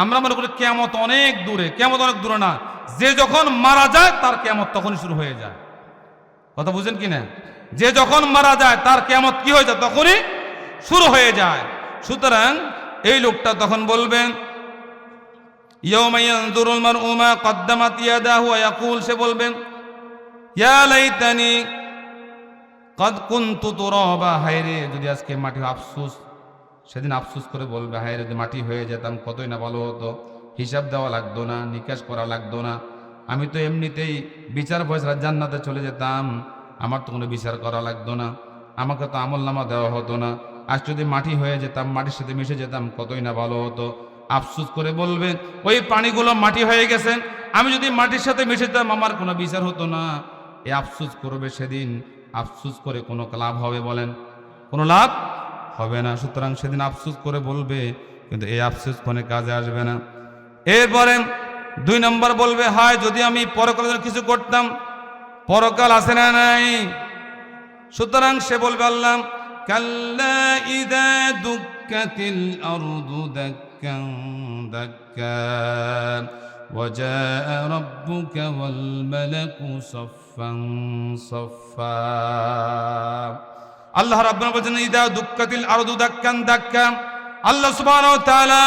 আমরা মনে করি কিয়ামত অনেক দূরে, কিয়ামত অনেক দূরে না। যে যখন মারা যায় তার কিয়ামত তখনই শুরু হয়ে যায়। কথা বুঝেন কি না? যে যখন মারা যায় তার কিয়ামত কি হয়ে যায়? তখনই শুরু হয়ে যায়। সুতরাং এই লোকটা তখন বলবেন ইয়াউমা ইয়ানজুরুল মারউ মা কদ্দামাত ইয়াদাহু ওয়া ইয়াকুল, সে বলবেন ইয়া লাইতানি কদ কুনতু তুরাবা, হায়রে যদি আজকে মাটি, আফসোস, সেদিন আফসোস করে বলবে হায়রে যদি মাটি হয়ে যেতাম কতই না ভালো হতো, হিসাব দেওয়া লাগতো না, নিকাশ করা লাগতো না, আমি তো এমনিতেই বিচার ফয়সালা জান্নাতে চলে যেতাম, আমার তো কোনো বিচার করা লাগতো না, আমাকে তো আমলনামা দেওয়া হতো না, আজ যদি মাটি হয়ে যেতাম, মাটির সাথে মিশে যেতাম কতই না ভালো হতো। আফসোস করে বলবে ওই পানিগুলো মাটি হয়ে গেছে, আমি যদি মাটির সাথে মিশে যেতাম আমার কোনো বিচার হতো না। এই আফসোস করবে সেদিন। আফসোস করে কোনো লাভ হবে বলেন? কোনো লাভ হবে না। সুতরাং সেদিন আফসোস করে বলবে, কিন্তু এই আফসোস কোনো কাজে আসবে না। এরপরে 2 নম্বর বলবে হায় যদি আমি পরকালের জন্য কিছু করতাম। পরকাল আছে না নাই? সুতরাং সে বলবে আল্লাহ কাল্লা ইযা দুক্কাতিল আরদু দাক্কান দাক্কা ওয়া জাআ রাব্বুকা ওয়াল মালাকু সাফফান সাফফা। আল্লাহ রাব্বুনা বলেন ইযা দুক্কাতিল আরদু দাক্কান দাক্কা, আল্লাহ সুবহানাহু ওয়া তাআলা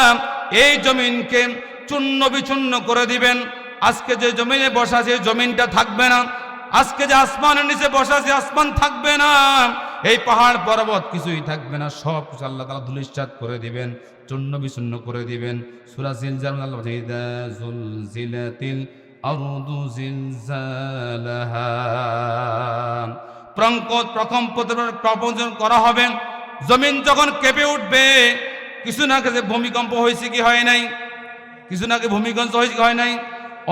এই জমিনকে চূর্ণ বিচূর্ণ করে দিবেন। আজকে যে জমিনে বসা আছে জমিনটা থাকবে না, আজকে যে আসমানের নিচে বসা আছে আসমান থাকবে না, এই পাহাড় পর্বত কিছুই থাকবে না, সব কিছু আল্লাহ তাআলা ধূলিসাৎ করে দিবেন, চূর্ণ বিচূর্ণ করে দিবেন। সূরা জিলজাল আল্লাহ বলেন ইযা যুলজিলাতিল আরদু জিলজালাহা, প্রকম্পন করা হবে, জমিন যখন কেঁপে উঠবে। কিছু না কিছু ভূমিকম্প হয়েছে কি হয় নাই? কিছু না কি ভূমিকম্প হয়েছে কি হয় নাই?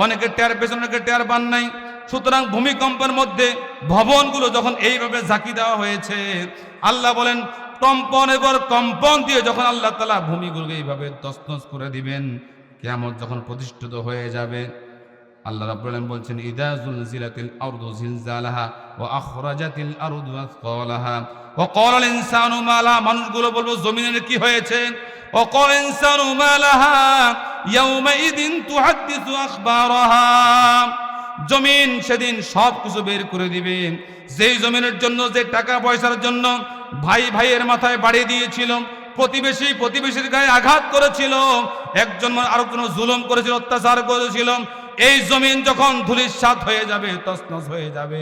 অনেকে টের পেয়েছেন, অনেকে টের পান নাই। সুতরাং ভূমিকম্পের মধ্যে ভবনগুলো যখন এইভাবে ঝাঁকি দেওয়া হয়েছে, আল্লাহ বলেন কম্পনের পর কম্পন দিয়ে যখন আল্লাহ তাআলা ভূমিগুলোকে এইভাবে তছনছ করে দিবেন, কিয়ামত যখন প্রতিষ্ঠিত হয়ে যাবে, আল্লাহ রাব্বুল আলামিন বলছেন ইযা যুলজিলাতিল আরদু জিলজালাহা ওয়া আখরাজাতিল আরদু আসকালাহা ওয়া ক্বালাল ইনসানু মা লাহা, মানুষগুলো বলবে জমিনের কি হয়েছে? ওয়া ক্বালাল ইনসানু মা লাহা ইয়াউমাইযিন তুহাদ্দিসু আখবারাহা, জমিন সেদিন সব কিছু বের করে দিবে। যেই জমিনের জন্য, যে টাকা পয়সার জন্য ভাই ভাইয়ের মাথায় বাড়ি দিয়েছিল, প্রতিবেশী প্রতিবেশীর গায়ে আঘাত করেছিল, একজন আরেকজন জুলুম করেছিল, অত্যাচার করেছিল, এই জমিন যখন ধূলিসাৎ হয়ে যাবে, তছনছ হয়ে যাবে,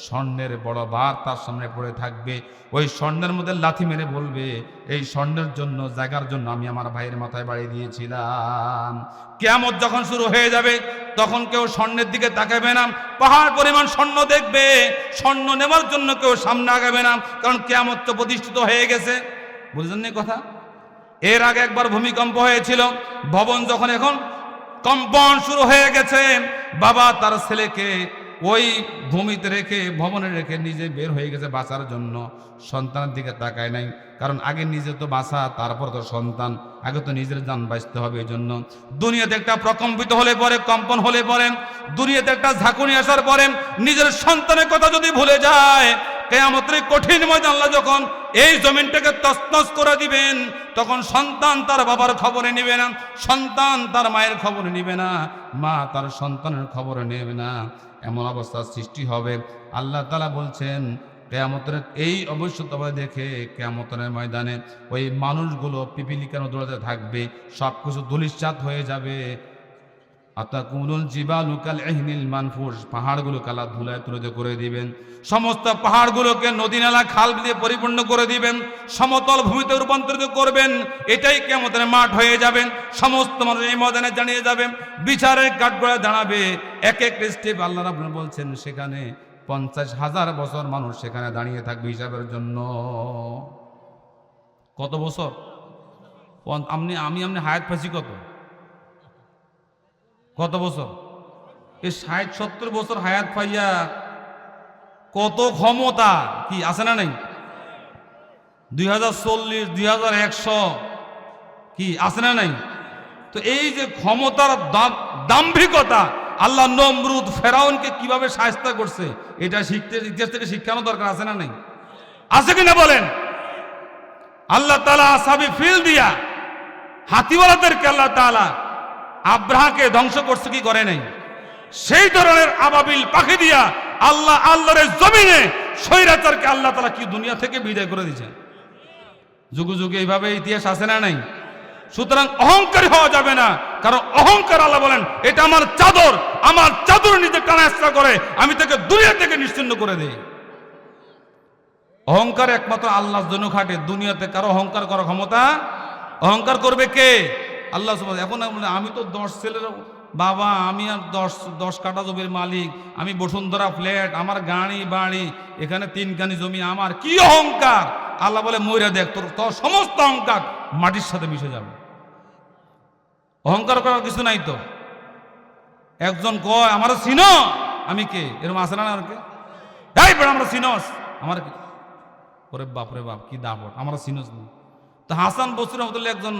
স্বর্ণের বড় বার তার সামনে পড়ে থাকবে। ওই স্বর্ণের মধ্যে লাথি মেরে বলবে এই স্বর্ণের জন্য, জায়গার জন্য আমি আমার ভাইয়ের মাথায় বাড়ি দিয়েছিলাম। কিয়ামত যখন শুরু হয়ে যাবে তখন কেউ স্বর্ণের দিকে তাকাবে না, পাহাড় পরিমাণ স্বর্ণ দেখবে, স্বর্ণ নেওয়ার জন্য কেউ সামনে আগাবে না, কারণ কিয়ামত তো প্রতিষ্ঠিত হয়ে গেছে। বুঝলেন না কথা? এর আগে একবার ভূমিকম্প হয়েছিল, ভবন যখন এখন কম্পন শুরু হয়ে গেছে, বাবা তার ছেলেকে ওই ভূমিতে রেখে, ভবনে রেখে নিজে বের হয়ে গেছে বাঁচার জন্য, সন্তানের দিকে তাকায় নাই, কারণ আগে নিজে তো বাঁচা, তারপর তো সন্তান, আগে তো নিজের জান বাঁচতে হবে। এই জন্য দুনিয়াতে একটা প্রকম্পিত হলে পরে, কম্পন হলে পরে, দুনিয়াতে একটা ঝাঁকুনি আসার পরে নিজের সন্তানের কথা যদি ভুলে যায়, কিয়ামতের কঠিন ময়দানে আল্লাহ যখন এই জমিনটাকে তছনছ করে দিবেন, তখন সন্তান তার বাবার খবরে নেবে না, সন্তান তার মায়ের খবরে নেবে না, মা তার সন্তানের খবরে নেবে না, এমন অবস্থার সৃষ্টি হবে। আল্লাহ তাআলা বলছেন কিয়ামতের এই অবশ্যতা দেখে কিয়ামতের ময়দানে ওই মানুষগুলো পিপিলিকানো দৌড়াতে থাকবে, সব কিছু ধূলিসাৎ হয়ে যাবে। আতাকুলুল জিবালু কাল ইহনিল মানফুস, পাহাড়গুলো কালা ধুলায় তুলে করে দিবেন, সমস্ত পাহাড়গুলোকে নদী নালা খাল দিয়ে পরিপূর্ণ করে দিবেন, সমতল ভূমিতে রূপান্তরিত করবেন। এটাই কিয়ামতের মাঠ হয়ে যাবেন, সমস্ত মানুষ এই ময়দানে জানিয়ে যাবেন, বিচারের কাঠগড়ায় দাঁড়াবে। এক এক স্টেপ আল্লাহ রাব্বুল বলছেন সেখানে 50,000 বছর মানুষ সেখানে দাঁড়িয়ে থাকবে হিসাবের জন্য। কত বছর? আমি হায়াত পাইছি কত বছর? এই 60-70 বছর হায়াত পাইয়া কত ক্ষমতা কি আছে না নাই? 2040, 2100 কি আছে না নাই? তো এই যে ক্ষমতার দাম্ভিকতা, আল্লাহ নমরুদ ফেরাউনকে কিভাবে শায়েস্তা করছে, এটা শিখতে ইতিহাস থেকে শিক্ষানো দরকার আছে না নাই? আছে কিনা বলেন? আল্লাহ তাআলা আসহাবে ফিল দিয়া হাতিওয়ালাদেরকে আল্লাহ তাআলা আব্রাহাকে ধ্বংস করছে কি করে নাই? সেই ধরনের আবাবিল পাখি দিয়া আল্লাহর জমিনে স্বৈরাচারকে আল্লাহ তাআলা কি দুনিয়া থেকে বিদায় করে দিয়েছেন। যুগে যুগে এইভাবে ইতিহাস আছে না নাই? সুতরাং অহংকারী হওয়া যাবে না, কারণ অহংকার আল্লাহ বলেন এটা আমার চাদর নিজে টানা চেষ্টা করে, আমি তাকে দুনিয়া থেকে নিশ্চিহ্ন করে দেই। অহংকার একমাত্র আল্লাহর জন্য খাটে, দুনিয়াতে কারো অহংকার করার ক্ষমতা। অহংকার করবে কে? আল্লাহ সুবহানাহু। এখন আমি তো 10 ছেলের বাবা, আমি আর 10 কাঠা জমির মালিক, আমি বসুন্ধরা ফ্ল্যাট, আমার গাড়ি বাড়ি, এখানে 3 কানি জমি আমার, কি অহংকার! আল্লাহ বলে মইরা দেখ, তোর সমস্ত অহংকার মাটির সাথে মিশে যাবে। অহংকার করার কিছু নাই তো। একজন কয় আমার চিনো, আমি কে? এরকম আছে না আর কে? এই বড় আমরা চিনস, আমার কি? ওরে বাপ রে বাপ, কি দাপট, আমরা চিনস না। তো হাসান বসরি রহমতুল্লাহ একজন,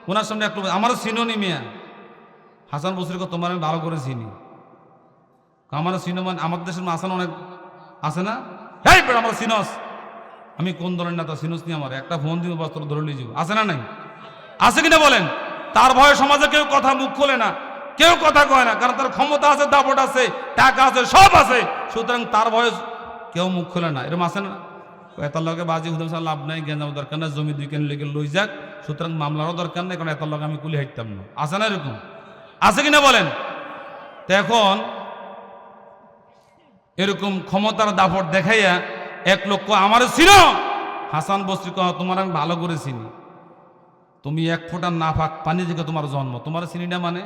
ওনার সামনে একটু আমার চিনোনি মিয়া। হাসান বসরিকে তোমার আমি ভালো করে চিনি। আমার চিনো মানে আমাদের দেশের হাসান অনেক আছে না? এই বড় আমরা চিনস, আমি কোন দলের নেতা চিনস নি, আমার একটা ফোন দিব বস্ত্র ধরে নিয়ে যাবো, আছে না নাই? আছে কিনা বলেন? তার ভয়ে সমাজে কেউ কথা মুখ খোলে না, কেউ কথা কয় না, কারণ তার ক্ষমতা আছে, দাপট আছে, টাকা আছে, সব আছে। সুতরাং তার ভয়ে কেউ মুখ খোলে না। এরকম আছে না? এতার লগে বাজি হুদাম লাভ নাই, গেঞ্জাম দরকার না, জমি 2 কেন লেগে লই যাক, সুতরাং মামলারও দরকার নেই, কারণ এতার লগে আমি কুলি হাইতাম না। আছে না এরকম? আছে কিনা বলেন? তো এখন এরকম ক্ষমতার দাপট দেখাইয়া এক লোক আমার চিনো, হাসান বসরি কহ তোমার আমি ভালো করে চিনি, তুমি 1 ফোঁটা নাপাক পানি থেকে তোমার জন্ম, তোমার চিনি না মানে?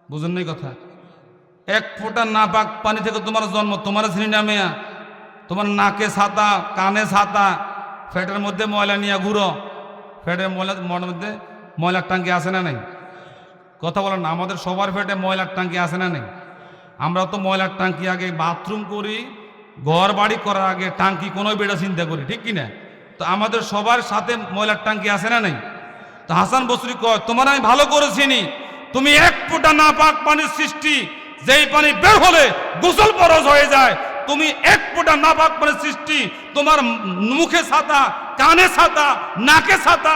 বুঝেন নাই কথা? 1 ফোঁটা নাপাক পানি থেকে তোমার জন্ম, তোমার চিনি না মেয়া? তোমার নাকে ছাতা, কানে ছাতা, ফ্যাটের মধ্যে ময়লা নিয়ে ঘুরো, ফ্যাটের মধ্যে ময়লার টাঙ্কি আছে না নাই? কথা বলেন না, আমাদের সবার ফ্যাটে ময়লার টাঙ্কি আছে না নাই? আমরা তো ময়লার টাঙ্কি আগে বাথরুম করি, ঘর বাড়ি করার আগে টাঙ্কি কোনো বেড়া চিন্তা করি, ঠিক কিনা? তো আমাদের সবার সাথে ময়লার টাঙ্কি আছে না নাই? তো হাসান বসরি কয় তোমার আমি ভালো করে চিনি, তুমি 1 ফোঁটা নাপাক পানির সৃষ্টি, যেই পানি বের হলে গোসল ফরজ হয়ে যায়, তুমি 1 ফোঁটা নাপাক পানির সৃষ্টি, তোমার মুখে ছাতা, কানে ছাতা, নাকে ছাতা,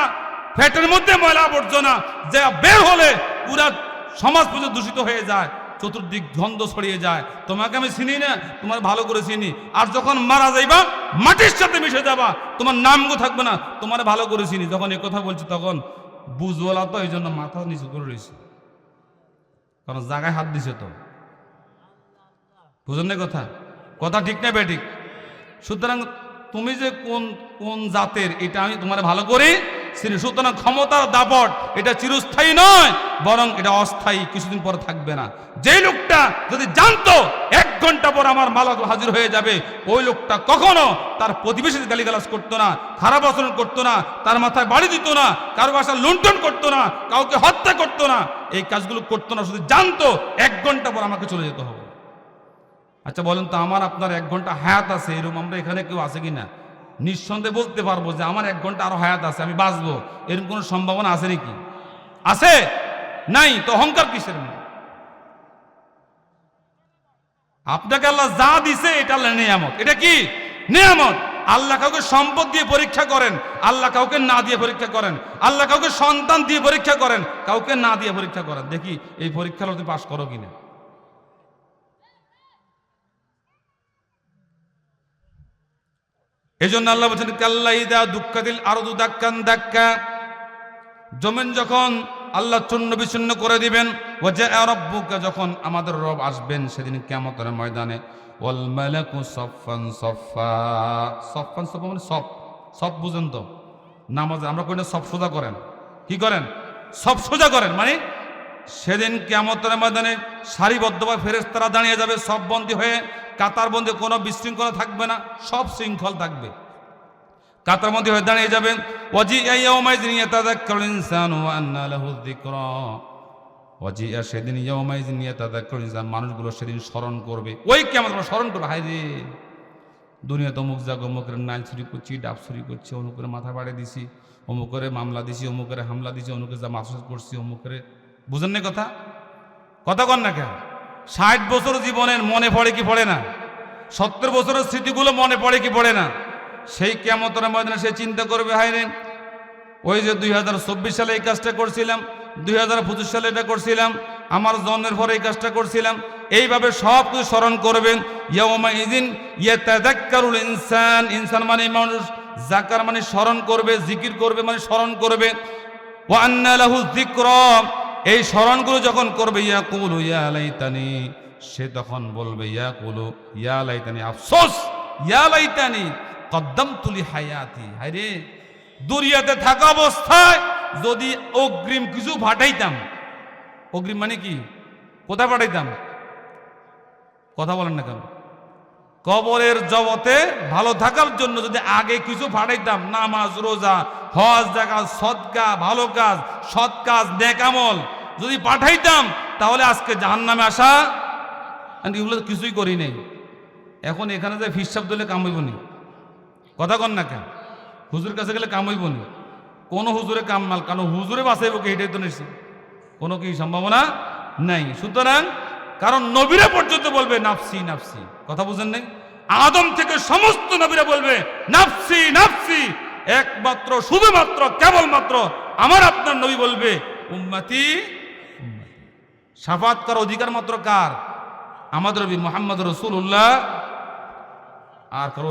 পেটের মধ্যে ময়লা আবর্জনা যে বের হলে পুরা সমাজ পর্যন্ত দূষিত হয়ে যায়, চতুর্দিক গন্ধ ছড়িয়ে যায়। তোমাকে আমি চিনি না, তোমার ভালো করে চিনি। আর যখন মারা যাইবা মাটির সাথে মিশে যাবা, তোমার নামগো থাকবে না, তোমার ভালো করে চিনি। যখন এ কথা বলছি তখন বুঝওয়ালা তো এই জন্য মাথা নিচু করে রয়েছে, কারণ জায়গায় হাত দিছে তো। বুঝেন না কথা? কথা ঠিক না বেঠিক? সুতরাং তুমি যে কোন জাতের এটা আমি তোমার ভালো করে চিনি। সুতরাং ক্ষমতার দাপট এটা চিরস্থায়ী নয়, বরং এটা অস্থায়ী, কিছুদিন পরে থাকবে না। যে লোকটা যদি জানতো 1 ঘন্টা পর আমার মালাক হাজির হয়ে যাবে, ওই লোকটা কখনো তার প্রতিবেশীদের গালিগালাজ করতো না, খারাপ আচরণ করতো না, তার মাথায় বাড়ি দিত না, কারো বাসা লুণ্ঠন করতো না, কাউকে হত্যা করতো না, এই কাজগুলো করতো না। শুধু জানতো 1 ঘন্টা পর আমাকে চলে যেতে হবে। আচ্ছা বলেন তো, আমার আপনার 1 ঘন্টা হায়াত আছে, এরকম আমরা এখানে কেউ আছে কিনা? নিঃসন্দেহে বলতে পারবো যে আমার 1 ঘন্টা আরো হায়াত আছে, আমি বাঁচবো, এরকম কোনো সম্ভাবনা আছে নাকি? আছে? নাই। তো অহংকার কিসের? আপনাকে আল্লাহ যা দিছে এটা আল্লাহ নিয়ামত। এটা কি নিয়ামত? আল্লাহ কাউকে সম্পদ দিয়ে পরীক্ষা করেন, আল্লাহ কাউকে না দিয়ে পরীক্ষা করেন, আল্লাহ কাউকে সন্তান দিয়ে পরীক্ষা করেন, কাউকে না দিয়ে পরীক্ষা করেন। দেখি এই পরীক্ষাটা তুমি পাশ করো কিনা। এই জন্য আল্লাহ বলছেন কাল্লা ইযা দুক্কাতিল আরদু দাক্কান দাক্কা, জমিন যখন আল্লাহ চূর্ণ বিচূর্ণ করে দিবেন, ওয়া জাআ রাব্বুকা, যখন আমাদের রব আসবেন সেদিন কিয়ামতের ময়দানে, ওয়াল মালাকু সাফফান সাফফা, সাফফান সাফফা মানে সব বুঝেন তো? নামাজে আমরা কই না সব সোজা করেন, কি করেন? সব সোজা করেন মানে সেদিন কিয়ামতের ময়দানে সারিবদ্ধভাবে ফেরেশতারা দাঁড়িয়ে যাবে, সব বন্দী হয়ে, কাতারবন্দি, কোনো বিশৃঙ্খলা থাকবে না, সব শৃঙ্খল থাকবে, কাতারবন্দি হয়ে দাঁড়িয়ে যাবেন। ওয়াজিআ ইয়াওমাইযিন ইয়াতাযাক্কারুল ইনসানু ওয়া আন্না লাহু যিকরা, ওয়াজিআ সেদিন ইয়াওমাইযিন ইয়াতাযাক্কারুল ইনসান, মানুষগুলো সেদিন স্মরণ করবে, ওই কিয়ামত স্মরণ করবে, হায় রে দুনিয়াতে অমুক জায়গা অমুকের নাইল চুরি করছি, ডাব চুরি করছি, অমুকের মাথা বাড়ে দিছি, অমুকের মামলা দিছি, অমুকের হামলা দিছি, অমুকের যা মাসুস করছি, অমুকের, বুঝেন না কথা? কথা কন না কেন? 60 বছর জীবনের মনে পড়ে কি পড়ে না? 70 বছরের স্মৃতিগুলো মনে পড়ে কি পড়ে না? সেই কিয়ামতের ময়দানে সে চিন্তা করবে, হায় রে ওই যে 2024 সালে এই কাজটা করছিলাম, 2025 সালে এটা করছিলাম, আমার জন্মের পরে এই কাজটা করছিলাম, এইভাবে সব কিছু স্মরণ করবেন। ইয়াউমা ইযিন ইয়াতাযাক্কারুল ইনসান, ইনসান মানে মানুষ, যাকার মানে স্মরণ করবে, জিকির করবে মানে স্মরণ করবে। ওয়া আন্না লাহু যিকরা, এই স্মরণগুলো যখন করবে, ইয়াকুলু ইয়া লাইতানি, সে তখন বলবে ইয়াকুলু ইয়া লাইতানি, আফসোস, ইয়া লাইতানি কদ্দামতু লি হায়াতি, হায়রে দুনিয়াতে থাকা অবস্থায় যদি অগ্রিম কিছু পাঠাইতাম। অগ্রিম মানে কি? কোথায় পাঠাইতাম? কথা বলেন না কেন? কবরের জগতে ভালো থাকার জন্য যদি আগে কিছু পাঠাইতাম, নামাজ, রোজা, হজ, যাকাত, সদকা, ভালো কাজ, সৎ কাজ, নেক আমল যদি পাঠাইতাম, তাহলে আজকে জাহান্নামে আসা এগুলো কিছুই করি নাই। এখন এখানে যে হিসাব দিলে কাম হইব নি? কথা কন না কেন? হুজুরের কাছে গেলে কাম হইব নি? কোনো হুজুরে কাম মাল, কারণ হুজুরে বাঁচাইব কি? এটাই তো নিশ্চিত কোনো কি সম্ভাবনা নাই। সুতরাং কারণ নবীরা পর্যন্ত বলবে নাফসি নাফসি, কথা বুঝেন নাই? আদম থেকে সমস্ত নবীরা বলবে নাফসি নাফসি, একমাত্র শুধুমাত্র কেবলমাত্র আমার আপনার নবী বলবে উম্মতি উম্মতি। শাফাত করার অধিকার মাত্র কার? আমাদের নবী মুহাম্মদ রাসূলুল্লাহ। আর